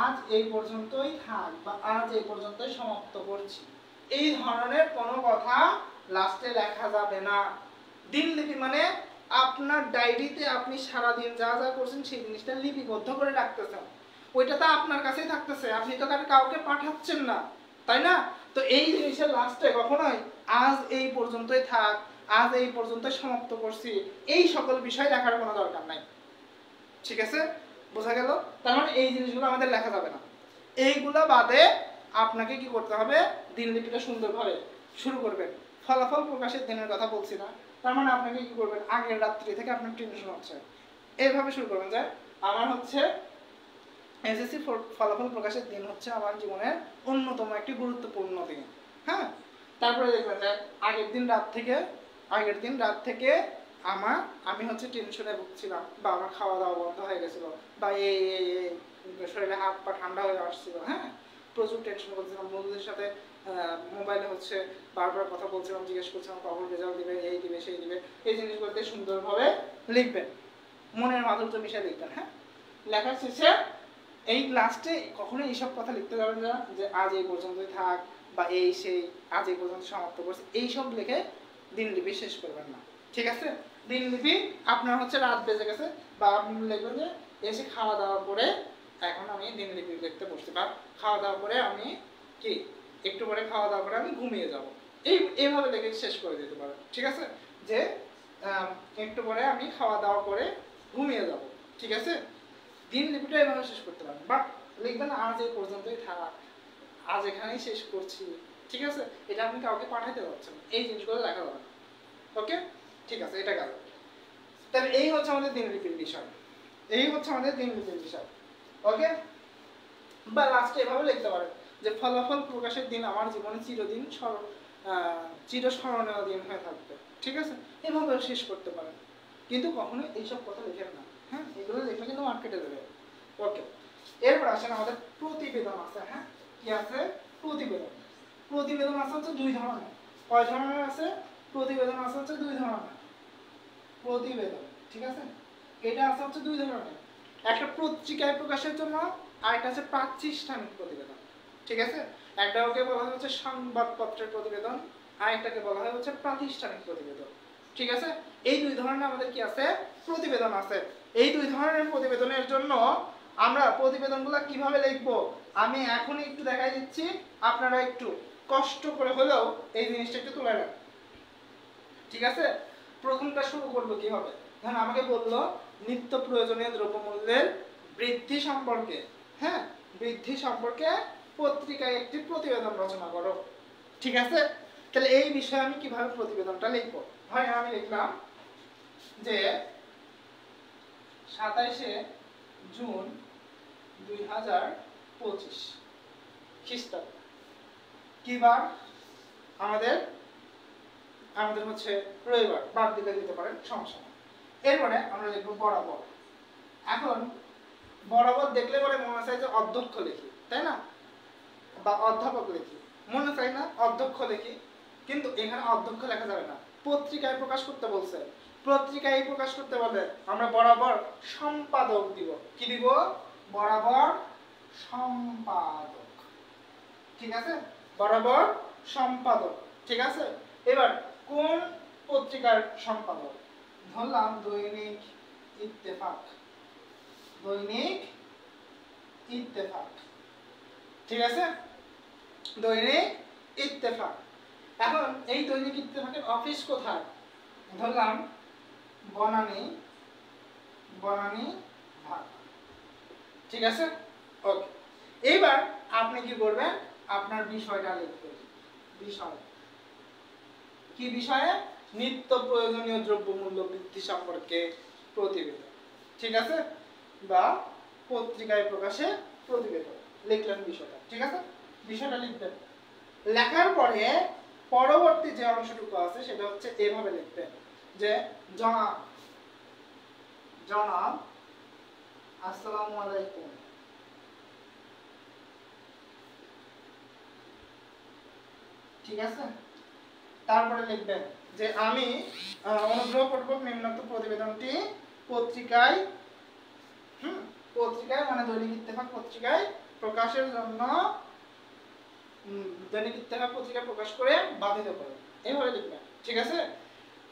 আজ এই পর্যন্তই থাক বা আজ এই পর্যন্তই সমাপ্ত করছি, এই ধরনের কোনো কথা লাস্টে লেখা যাবে না। দিনলিপি মানে আপনার ডায়েরিতে আপনি সারাদিন যা যা করছেন সেই জিনিসটা লিপিবদ্ধ করে রাখতেছেন, ওইটা তো আপনার কাছেই থাকতেছে, আপনি তো কাউকে পাঠাচ্ছেন না, তাই না? তো এই জিনিসের লাস্টে কখনোই আজ এই পর্যন্তই থাক, আজ এই পর্যন্ত সমাপ্ত করছি, এই সকল বিষয় লেখার কোনো দরকার নাই। ঠিক আছে, বোঝা গেল? তার মানে এই জিনিসগুলো আমাদের লেখা যাবে না। এইগুলো বাদে আপনাকে কি করতে হবে, দিনলিপিটা সুন্দরভাবে শুরু করবেন। ফলাফল প্রকাশের দিনের কথা বলছি না, তার মানে আপনাকে কি করবেন, আগের রাত্রি থেকে আপনার টেনশন হচ্ছে, এইভাবে শুরু করবেন যে আমার হচ্ছে এসএসসি ফলাফল প্রকাশের দিন হচ্ছে আমার জীবনের অন্যতম একটি গুরুত্বপূর্ণ দিন। হ্যাঁ, তারপরে দেখবেন যে আগের দিন রাত থেকে আমি হচ্ছে টেনশনে ভুগছিলাম, বা আমার খাওয়া দাওয়া বন্ধ হয়ে গেছিল, বা এই শরীরে হাত পা ঠান্ডা হয়ে আসছিল, হ্যাঁ প্রচুর টেনশন করছিলাম, বন্ধুদের সাথে মোবাইলে হচ্ছে বারবার কথা বলছিলাম, জিজ্ঞেস করছিলাম কখন রেজাল্ট দিবে, এই দিবে সেই দিবে, এই জিনিসগুলোতে সুন্দরভাবে লিখবেন, মনের মাধুর্য মিশিয়ে লিখবেন। হ্যাঁ, লেখার শেষে এই লাস্টে কখনো এইসব কথা লিখতে যাবেন না যে আজ এই পর্যন্তই থাক বা এই সেই আজ এই পর্যন্ত সমাপ্ত করছি, এইসব লিখে দিনলিপি শেষ করবেন না। ঠিক আছে, দিনলিপি আপনার হচ্ছে রাত বেজে গেছে, বা আপনি লিখবেন যে এসে খাওয়া দাওয়া করে এখন আমি দিনলিপি লিখতে বসছি, বা খাওয়া দাওয়া করে আমি কি একটু পরে খাওয়া দাওয়া করে আমি ঘুমিয়ে যাব, এইভাবে লিখে শেষ করে দিতে পারেন। ঠিক আছে, যে একটু পরে আমি খাওয়া দাওয়া করে ঘুমিয়ে যাব। ঠিক আছে, দিনলিপিটা এভাবে শেষ করতে পারেন, বাট লিখবেন আজ এই পর্যন্তই থাক, আজ এখানেই শেষ করছি। ঠিক আছে, এটা আপনি কাউকে পাঠাইতে পারছেন, এই জিনিসগুলো লেখা যাবে না। ওকে, ঠিক আছে, এটা গেল। তাহলে এই হচ্ছে আমাদের দিনলিপির বিষয়, ওকে। বা লাস্টে এভাবে লিখতে পারেন যে ফলাফল প্রকাশের দিন আমার জীবনে চিরস্মরণীয় দিন হয়ে থাকবে। ঠিক আছে, এভাবে শেষ করতে পারেন, কিন্তু কখনো এইসব কথা লিখেন না। হ্যাঁ, এগুলো লিখলে কিন্তু মার্কেটে দেবে। ওকে, এরপর আসেন আমাদের প্রতিবেদন আছে। হ্যাঁ, কি আছে? প্রতিবেদন আছে হচ্ছে দুই ধরনের। কয় ধরনের আছে? প্রতিবেদন আছে হচ্ছে দুই ধরনের। প্রতিবেদন, ঠিক আছে, এটা আছে হচ্ছে দুই ধরনের, একটা পত্রিকায় প্রকাশের জন্য আর একটা আছে প্রাতিষ্ঠানিক প্রতিবেদন। ঠিক আছে, একটাকে বলা হয় হচ্ছে সংবাদপত্রের প্রতিবেদন, আর একটাকে বলা হয় হচ্ছে প্রাতিষ্ঠানিক প্রতিবেদন। ঠিক আছে, এই দুই ধরনের আমাদের কি আছে? প্রতিবেদন আছে। এই দুই ধরনের প্রতিবেদনের জন্য আমরা প্রতিবেদনগুলো কিভাবে লিখব আমি এখনই একটু দেখাই দিচ্ছি, আপনারা একটু কষ্ট করে হলেও এই জিনিসটা একটু তুলে রাখেন। ঠিক আছে, প্রথমটা শুরু করবো কিভাবে। ধরেন আমাকে বললো নিত্য প্রয়োজনীয় দ্রব্যমূল্যের বৃদ্ধি সম্পর্কে, হ্যাঁ বৃদ্ধি সম্পর্কে পত্রিকায় একটি প্রতিবেদন রচনা করো। ঠিক আছে, তাহলে এই বিষয়ে আমি কিভাবে প্রতিবেদনটা লিখবো। হয় আমি লিখলাম যে 27শে জুন 2025 খ্রিস্টাব্দ, কি বার? আমাদের হচ্ছে রবিবার, বাদ দিলে দিতে পারেন, সমস্যা নেই। এরপরে আমরা লিখবো বরাবর। এখন বরাবর দেখলে পরে মনে চাই যে অধ্যক্ষ লিখি, তাই না, বা অধ্যাপক লিখি, মনে চাই না অধ্যক্ষ লিখি, কিন্তু এখানে অধ্যক্ষ লেখা যাবে না, পত্রিকায় প্রকাশ করতে বলছে, পত্রিকায় প্রকাশ করতে বলে আমরা বরাবর সম্পাদক দিব। কি দিব? বরাবর সম্পাদক। ঠিক আছে, বরাবর সম্পাদক। ঠিক আছে, এবার কোন পত্রিকার সম্পাদক? ধরলাম দৈনিক ইত্তেফাক। ঠিক আছে, দৈনিক ইত্তেফাক। এখন এই দৈনিক ইত্তেফাকের অফিস কোথায়? ধরলাম বনানী ঢাকা। ঠিক আছে, ওকে। এইবার আপনি কি করবেন? আপনার বিষয়টা লিখবেন। বিষয় কি? বিষয়ে নিত্য প্রয়োজনীয় দ্রব্যমূল্য বৃদ্ধি সম্পর্কে প্রতিবেদন। ঠিক আছে, বা পত্রিকায় প্রকাশে প্রতিবেদন লিখলেন বিষয়টা। ঠিক আছে, বিষয়টা লিখবেন। লেখার পরে পরবর্তী যে অংশটুকু আছে সেটা হচ্ছে এভাবে লিখবেন যে জনাব আসসালামু আলাইকুম, ঠিক আছে। তারপরে লিখবেন যে আমি অনুগ্রহপূর্বক নিম্নোক্ত প্রতিবেদনটি পত্রিকায় পত্রিকায় মানে দৈনিক ইত্তেফাক পত্রিকায় প্রকাশের জন্য দৈনিক ইত্তেফাক পত্রিকা প্রকাশ করে বাধিত করে, এইভাবে লিখবেন। ঠিক আছে।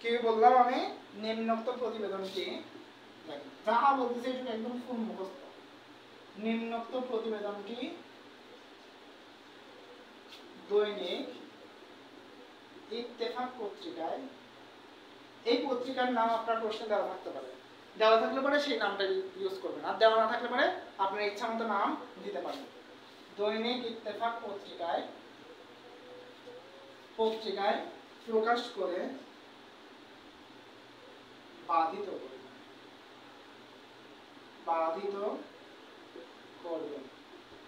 কি বললাম আমি? নিম্নোক্ত প্রতিবেদনটি, যা বলতেছি এটা একদম ফুল মুখস্থ। নিম্নোক্ত প্রতিবেদনটি দৈনিক ইত্তেফাক পত্রিকায়, এই পত্রিকার নাম আপনার প্রশ্নে দেওয়া থাকতে পারে, দেওয়া থাকলে পরে সেই নামটা ইউজ করবেন, আর দেওয়া না থাকলে পরে আপনার ইচ্ছা মতো নাম দিতে পারেন। দৈনিক ইত্তেফাক পত্রিকায় প্রকাশ করে বাধিত করবেন।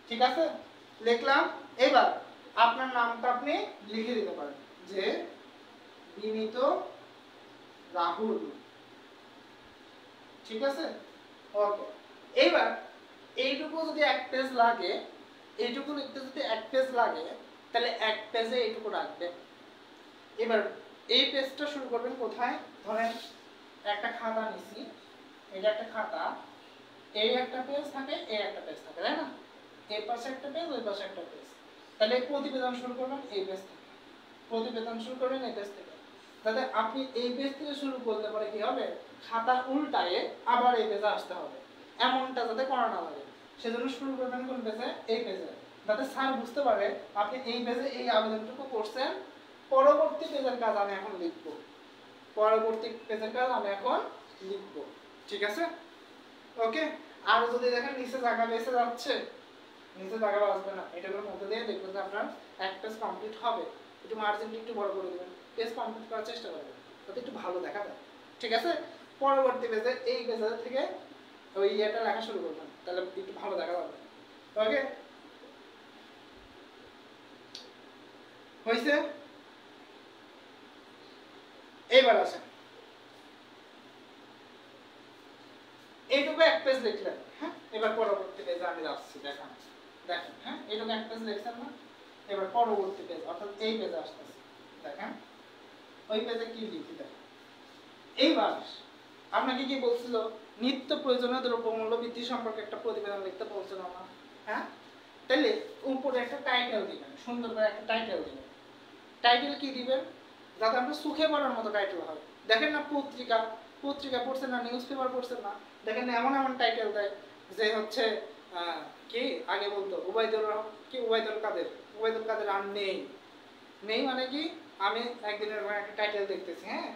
ঠিক আছে, লিখলাম। এবার আপনার নামটা আপনি লিখে দিতে পারেন যে বিনীত রাহুল। ঠিক আছে, ওকে। এবার এইটুকু যদি এক পেজ লাগে, এইটুকু লিখতে যদি এক পেজ লাগে, তাহলে এক পেজে এইটুকু রাখবেন। এবার এই পেজটা শুরু করবেন কোথায়? ধরেন একটা খাতা নিছি, এটা একটা খাতা, এই একটা পেজ থাকে, এই একটা পেজ থাকে, তাই না? এই পাশে একটা পেজ, ওই পাশে একটা পেজ। তাহলে প্রতিবেদন শুরু করবেন এই পেজ থেকে, প্রতিবেদন শুরু করবেন এই পেজ থেকে। তাহলে আপনি এই পেজ থেকে শুরু করলে পরে কি হবে? খাতা উল্টায়ে আবার এই পেজে আসতে হবে, এমনটা যাতে করা না লাগে। সেজন্য শুরু করবেন কোন পেজে? এই পেজে, যাতে স্যার বুঝতে পারে আপনি এই পেজে এই আবেদনটুকু করছেন। পরবর্তী পেজের কাজ আমি এখন লিখব, পরবর্তী পেজের কাজ আমি এখন লিখব। ঠিক আছে, ওকে। আর যদি দেখেন নিচে জায়গা বেঁচে যাচ্ছে, নিচে জায়গা বাঁচবে না, এটাগুলোর মধ্যে দিয়ে দেখবেন যে আপনার এক পেজ কমপ্লিট হবে। একটু মার্জিনটা একটু বড় করে দেবেন, পেজ কমপ্লিট করার চেষ্টা করবেন, যাতে একটু ভালো দেখা যায়। ঠিক আছে, পরবর্তী পেজে এই পেজ থেকে ওই ইয়েটা লেখা শুরু করবেন, তাহলে একটু ভালো দেখা যাবে। ওকে, হয়েছে? এইবার আসেন, এইটুকু এক পেজ লিখলেন। হ্যাঁ, এবার পরবর্তী পেজে আমি যাচ্ছি, দেখেন। হ্যাঁ, এইটুকু এক পেজ লিখছেন না? এবার পরবর্তী পেজ অর্থাৎ এই পেজে আসতেছে, দেখেন ওই পেজে কি লিখি দেখেন। এইবার আপনাকে কি বলছিল? নিত্য প্রয়োজনীয় দ্রব্যমূল্য বৃদ্ধি সম্পর্কে একটা প্রতিবেদন লিখতে বলছিল না? হ্যাঁ, তাহলে উপরে একটা টাইটেল দিবেন, সুন্দর করে একটা টাইটেল দিবেন। টাইটেল কি দিবেন? যাতে আপনার সুখে পড়ার মতো টাইটেল হয়। দেখেন না পত্রিকা পড়ছেন না, নিউজ পেপার পড়ছেন না, দেখেন এমন এমন টাইটেল দেয় যে হচ্ছে কি আগে বলতো উবাইদুল কাদের আর নেই মানে কি? আমি একদিনের একটা টাইটেল দেখতেছি, হ্যাঁ,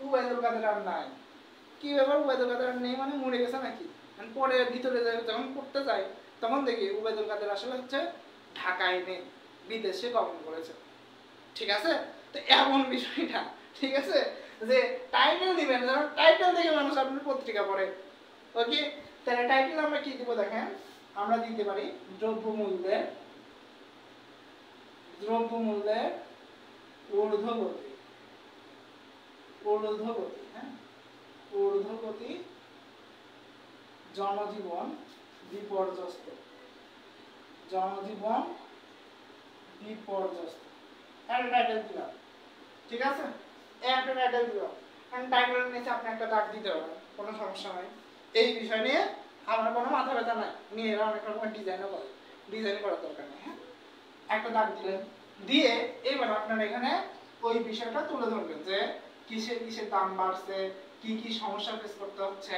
উবাইদুল কাদের আর নাই। কি ব্যাপার, উবাইদুল কাদের আর নেই মানে মরে গেছে নাকি? পরে ভিতরে যখন পড়তে যাই তখন দেখি উবাইদুল কাদের আসলে হচ্ছে ঢাকায় নেই, বিদেশে গমন করেছে। ঠিক আছে, তো এমন বিষয়টা। ঠিক আছে, যে টাইটেল দিবেন, যেমন টাইটেল দেখে মানুষ আপনার পত্রিকা পড়ে। ওকে, তাহলে টাইটেল আমরা কি দিব দেখেন? আমরা দিতে পারি দ্রব্যমূল্যের ঊর্ধ্বগতি, হ্যাঁ, ঊর্ধ্বগতি জনজীবন বিপর্যস্ত, একটা টাইটেল দিলাম। ঠিক আছে, একটা টাইটেল দিলাম। টাইটেলের নিচে আপনি একটা দাগ দিতে পারেন, কোনো সমস্যা নাই। এই বিষয় নিয়ে আমার কোনো মাথা ব্যথা নাই, মেয়েরা অনেক রকমের ডিজাইনও করে, ডিজাইন করার দরকার নেই। হ্যাঁ, একটা দাগ দিলেন, দিয়ে এবার আপনার এখানে ওই বিষয়টা তুলে ধরবেন যে কিসের দাম বাড়ছে, কি কি সমস্যা ফেস করতে হচ্ছে,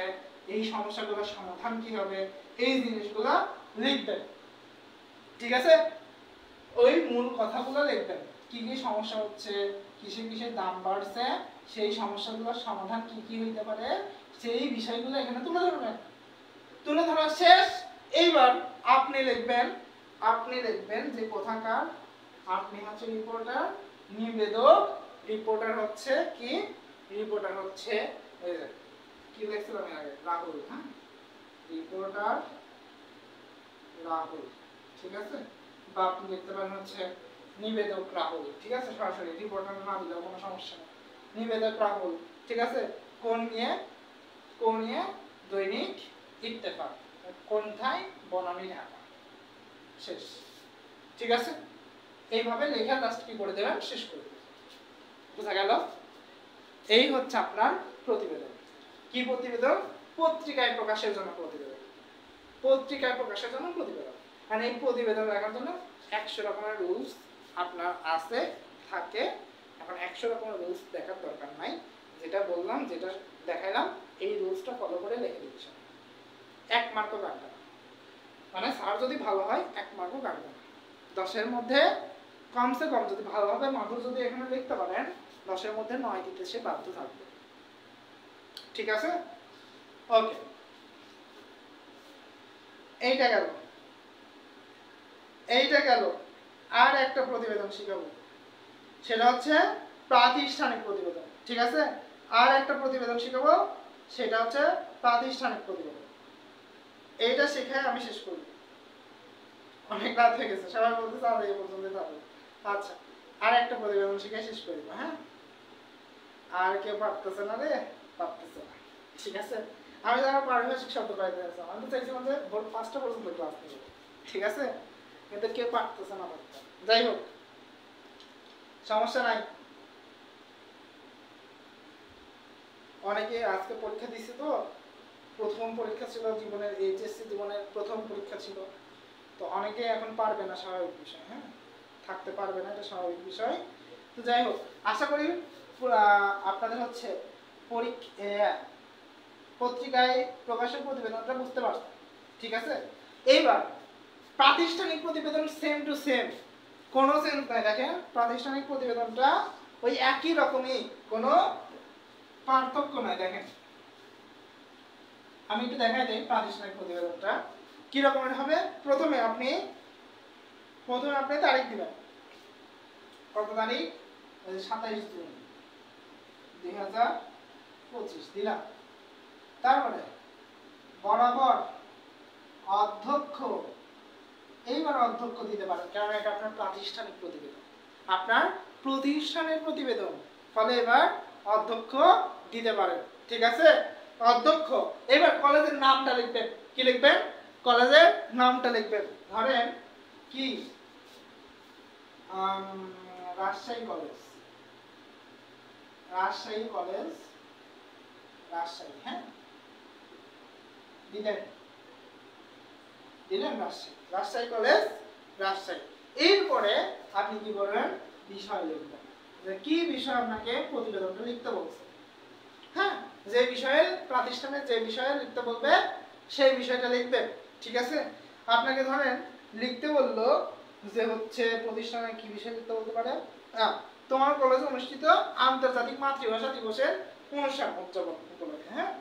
এই সমস্যাগুলোর সমাধান কি হবে, এই জিনিসগুলো লিখবেন। ঠিক আছে, ওই মূল কথাগুলো লিখবেন, কি কি সমস্যা হচ্ছে, কিসের দাম বাড়ছে, সেই সমস্যাগুলোর সমাধান কি কি হইতে পারে, সেই বিষয়গুলো এখানে তুলে ধরবেন। তুলে ধরা শেষ। এইবার আপনি লিখবেন যে কোথাকার আপনি হচ্ছে রিপোর্টার, নিবেদক। রিপোর্টার হচ্ছে কি? রিপোর্টার হচ্ছে কি লিখছিলাম আগে? রাহুল। হ্যাঁ, রিপোর্টার রাহুল। ঠিক আছে, বা আপনি লিখতে পারেন হচ্ছে নিবেদক রাহুল। ঠিক আছে, সরাসরি রিপোর্টার না দিলেও কোনো সমস্যা নেই, নিবেদক রাহুল। ঠিক আছে, কোন নিয়ে? দৈনিক ইত্তেফাক। কোনথায়? বনানী, ঢাকা। শেষ। ঠিক আছে, এইভাবে লেখা লাস্ট কি করে দেবেন, শেষ করে দেবেন। বোঝা গেল? এই হচ্ছে আপনার প্রতিবেদন। কি প্রতিবেদন? পত্রিকায় প্রকাশের জন্য প্রতিবেদন। পত্রিকায় প্রকাশের জন্য প্রতিবেদন। আর এই প্রতিবেদন লেখার জন্য 100 রকমের রুলস আপনার আছে, থাকে। এখন 100 রকমের রুলস দেখার দরকার নাই, যেটা বললাম, যেটা দেখাইলাম, এই রুলসটা ফলো করে লিখে দিচ্ছেন। 1 মার্কও কাটবে না, মানে স্যার যদি ভালো হয় 1 মার্কও কাটবে না। 10-এর মধ্যে কমসে কম যদি ভালোভাবে মাধুর যদি এখানে লিখতে পারেন, 10-এর মধ্যে 9 দিতে সে বাধ্য থাকবে। ঠিক আছে? ওকে, এইটা গেল। আর একটা প্রতিবেদন শিখাবো, সেটা হচ্ছে প্রাতিষ্ঠানিক প্রতিবেদন। ঠিক আছে? আর একটা প্রতিবেদন শিখাবো, সেটা হচ্ছে প্রাতিষ্ঠানিক প্রতিবেদন। এইটা শিখে আমি শেষ করব, অনেক রাত হয়ে গেছে, সবাই বলতে চাও এই পর্যন্ত যাবো। আচ্ছা, আর একটা প্রতিবেদন শিখে শেষ করব। হ্যাঁ, আর কেউ পারতেছে না রে, পারতেছে না। ঠিক আছে, আমি যারা পারিভাষিক শব্দ পাইতে আছি, আমি তো চাইছিলাম যে ভোর 5টা পর্যন্ত ক্লাস নেব। ঠিক আছে, কিন্তু কেউ পারতেছে না পারতে। যাই হোক, সমস্যা নাই। অনেকে আজকে পরীক্ষা দিছে, তো প্রথম পরীক্ষা ছিল জীবনের, এইচএসসি জীবনের প্রথম পরীক্ষা ছিল, তো অনেকে এখন পারবে না, স্বাভাবিক বিষয়। হ্যাঁ, থাকতে পারবে না, এটা স্বাভাবিক বিষয়। তো যাই হোক, আশা করি আপনাদের হচ্ছে পত্রিকায় প্রকাশের প্রতিবেদনটা বুঝতে পারছেন। ঠিক আছে, এইবার প্রাতিষ্ঠানিক প্রতিবেদন সেম টু সেম, কোনো চেঞ্জ নাই। দেখেন, প্রাতিষ্ঠানিক প্রতিবেদনটা ওই একই রকমই, কোনো পার্থক্য নাই। দেখেন, আমি একটু দেখাই দিই প্রাতিষ্ঠানিক প্রতিবেদনটা কি রকমের হবে। প্রথমে আপনি তারিখ দিবেন। কত তারিখ? 27 জুন 2025 দিলাম। তারপরে বরাবর অধ্যক্ষ, এইবার অধ্যক্ষ দিতে পারেন, কারণ এটা আপনার প্রাতিষ্ঠানিক প্রতিবেদন, আপনার প্রতিষ্ঠানের প্রতিবেদন, ফলে এবার অধ্যক্ষ দিতে পারেন। ঠিক আছে, অধ্যক্ষ। এবার কলেজের নামটা লিখবেন। কি লিখবেন? কলেজের নামটা লিখবেন। ধরেন কি, রাজশাহী কলেজ, রাজশাহী কলেজ, রাজশাহী। হ্যাঁ, দিলেন রাজশাহী কলেজ, রাজশাহী। এরপরে আপনি কি করবেন? বিষয় লিখবেন, যে কি বিষয় আপনাকে প্রতিবেদনটা লিখতে বলছে। হ্যাঁ, যে বিষয়ে, প্রাতিষ্ঠানের যে বিষয়ে লিখতে বলবে সেই বিষয়টা লিখবেন। ঠিক আছে, আপনাকে ধরেন লিখতে বললো যে হচ্ছে প্রতিষ্ঠানে কি বিষয় লিখতে বলতে পারে, তোমার কলেজে অনুষ্ঠিত আন্তর্জাতিক মাতৃভাষা দিবসের অনুষ্ঠান উদযাপন উপলক্ষে। হ্যাঁ,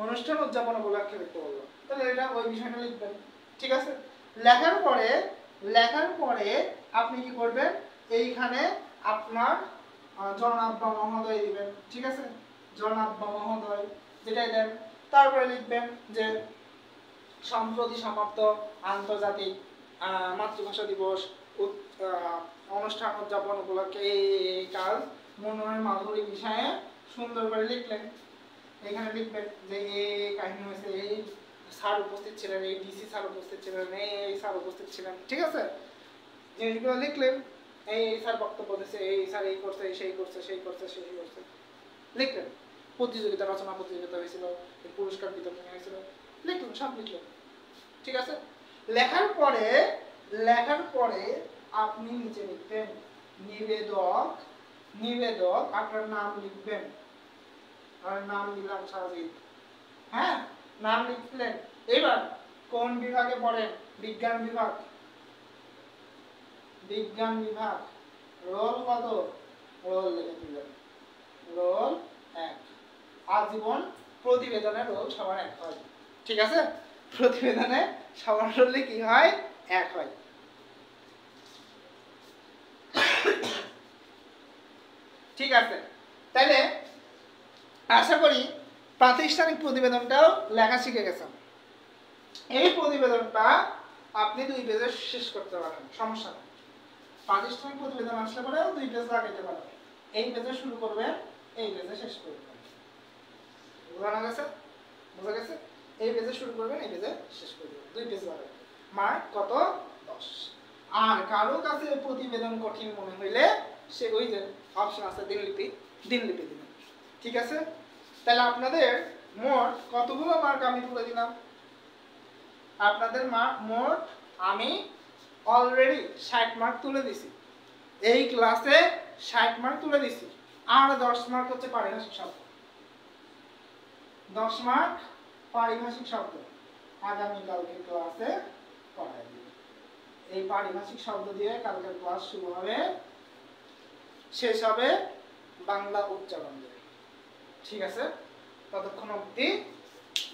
অনুষ্ঠান উদযাপন উপলক্ষে লিখতে বললো, তাহলে এটা ওই বিষয়টা লিখবেন। ঠিক আছে, লেখার পরে আপনি কি করবেন? এইখানে আপনার জনাব বা মহোদয় দিবেন। ঠিক আছে, জনাব বা মহোদয় যেটাই দেন। তারপরে লিখবেন যে সম্প্রতি সমাপ্ত আন্তর্জাতিক মাতৃভাষা দিবস অনুষ্ঠান উদযাপন উপলক্ষে এই কাজ মনোনয়ন মাধুরী বিষয়ে সুন্দর করে লিখলেন। এখানে লিখবেন যে এই কাহিনী হয়েছে, এই স্যার উপস্থিত ছিলেন, এই ডিসি স্যার উপস্থিত ছিলেন, এই স্যার উপস্থিত ছিলেন। ঠিক আছে, জিনিসগুলো লিখলেন। এই স্যার বক্তব্য দিয়েছে, এই স্যার এই করছে, সেই করছে, সেই করছে, সেই করছে, লিখলেন। প্রতিযোগিতা, রচনা প্রতিযোগিতা হয়েছিল, পুরস্কার বিতরণ হয়েছিল, লিখলেন, সব লিখলেন। ঠিক আছে, লেখার পরে আপনি নিচে লিখবেন নিবেদক, আপনার নাম লিখবেন। আর নাম লিখলাম সাজিদ। হ্যাঁ, নাম লিখলেন। এবার কোন বিভাগে পড়েন? বিজ্ঞান বিভাগ। রোল কত? রোল লিখে দিলেন, রোল 1। আজীবন প্রতিবেদনে রোল সবার 1 হয়। ঠিক আছে, প্রতিবেদনে সবার রোল কি হয়? 1 হয়। ঠিক আছে, তাহলে আশা করি প্রাতিষ্ঠানিক প্রতিবেদনটাও লেখা শিখে গেছেন। এই প্রতিবেদনটা আপনি 2 পেজে শেষ করতে পারেন, সমস্যা নেই। প্রাতিষ্ঠানিক প্রতিবেদন আসলে পরেও 2 পেজ লাগাইতে পারেন। এই পেজে শুরু করবেন, এই পেজে শেষ করবেন। বোঝা গেছে? এই পেজে শুরু করবেন, এই পেজে শেষ করবেন, 2 পেজ লাগাবেন। মার্ক কত? 10। আর কারো কাছে প্রতিবেদন কঠিন মনে হইলে সে ওই যে অপশন আছে দিনলিপি দিবেন। ঠিক আছে, তাহলে আপনাদের মোট কতগুলো মার্ক আমি তুলে দিলাম? আপনাদের মোট আমি অলরেডি 60 মার্ক তুলে দিছি। এই ক্লাসে 60 মার্ক তুলে দিছি। আর 10 মার্ক হচ্ছে পারিভাষিক শব্দ। 10 মার্ক পারিভাষিক শব্দ আগামীকালকে ক্লাসে পড়াই দিব। এই পারিভাষিক শব্দ দিয়ে কালকের ক্লাস শুরু হবে, শেষ হবে বাংলা উচ্চারণ দিয়ে। ঠিক আছে, ততক্ষণ অবধি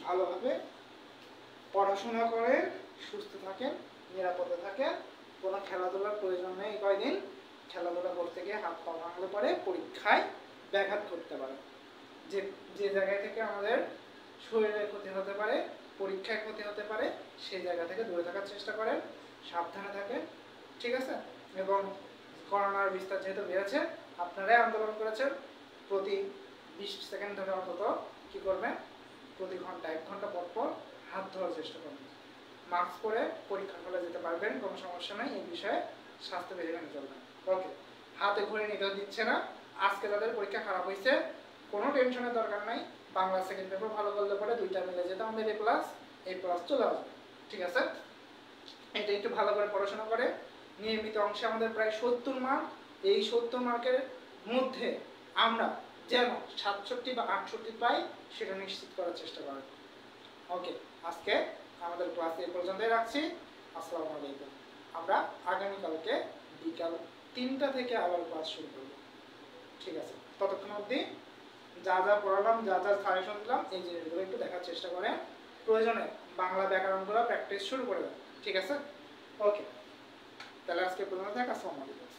ভালোভাবে পড়াশোনা করে সুস্থ থাকেন, নিরাপদে থাকেন। কোনো খেলাধুলার প্রয়োজন নেই। কয়দিন খেলাধুলা করতে গিয়ে হাত পা ভাঙলে পরে পরীক্ষায় ব্যাঘাত করতে পারে। যে যে জায়গায় থেকে আমাদের শরীরের ক্ষতি হতে পারে, পরীক্ষায় ক্ষতি হতে পারে, সেই জায়গা থেকে দূরে থাকার চেষ্টা করেন, সাবধানে থাকেন। ঠিক আছে, এবং করোনার বিস্তার যেহেতু বেড়েছে, আপনারাই আন্দোলন করেছেন, প্রতি 20 সেকেন্ড ধরে অন্তত কি করবেন, প্রতি ঘন্টা 1 ঘন্টা পর পর হাত ধোয়ার চেষ্টা করবেন। মাস্ক পরে পরীক্ষা হলে যেতে পারবেন, কোনো সমস্যা নাই। এই বিষয়ে স্বাস্থ্যবিধি মেনে চলবেন। ওকে, হাতে ঘড়ি নিতে দিচ্ছে না। আজকে যাদের পরীক্ষা খারাপ হয়েছে কোনো টেনশনের দরকার নাই। বাংলা সেকেন্ড পেপার ভালো করলে পরে 2টা মিলে যেতে আমাদের এই প্লাস চলে আসবে। ঠিক আছে, এটা একটু ভালো করে পড়াশোনা করে নিয়মিত অংশে আমাদের প্রায় 70 মার্ক। এই 70 মার্কের মধ্যে আমরা যেন 67 বা 68 পাই, সেটা নিশ্চিত করার চেষ্টা করেন। ওকে, আজকে আমাদের ক্লাস এই পর্যন্তই রাখছি। আসসালামু আলাইকুম। আমরা আগামীকালকে বিকাল 3টা থেকে আবার ক্লাস শুরু করব। ঠিক আছে, ততক্ষণ অবধি যা যা পড়ালাম, যা যা সাজেশন দিলাম, এই জিনিসগুলো একটু দেখার চেষ্টা করেন। প্রয়োজনে বাংলা ব্যাকরণগুলো প্র্যাকটিস শুরু করে দেন। ঠিক আছে, ওকে, তাহলে আজকে পর্যন্ত আসসালামু আলাইকুম।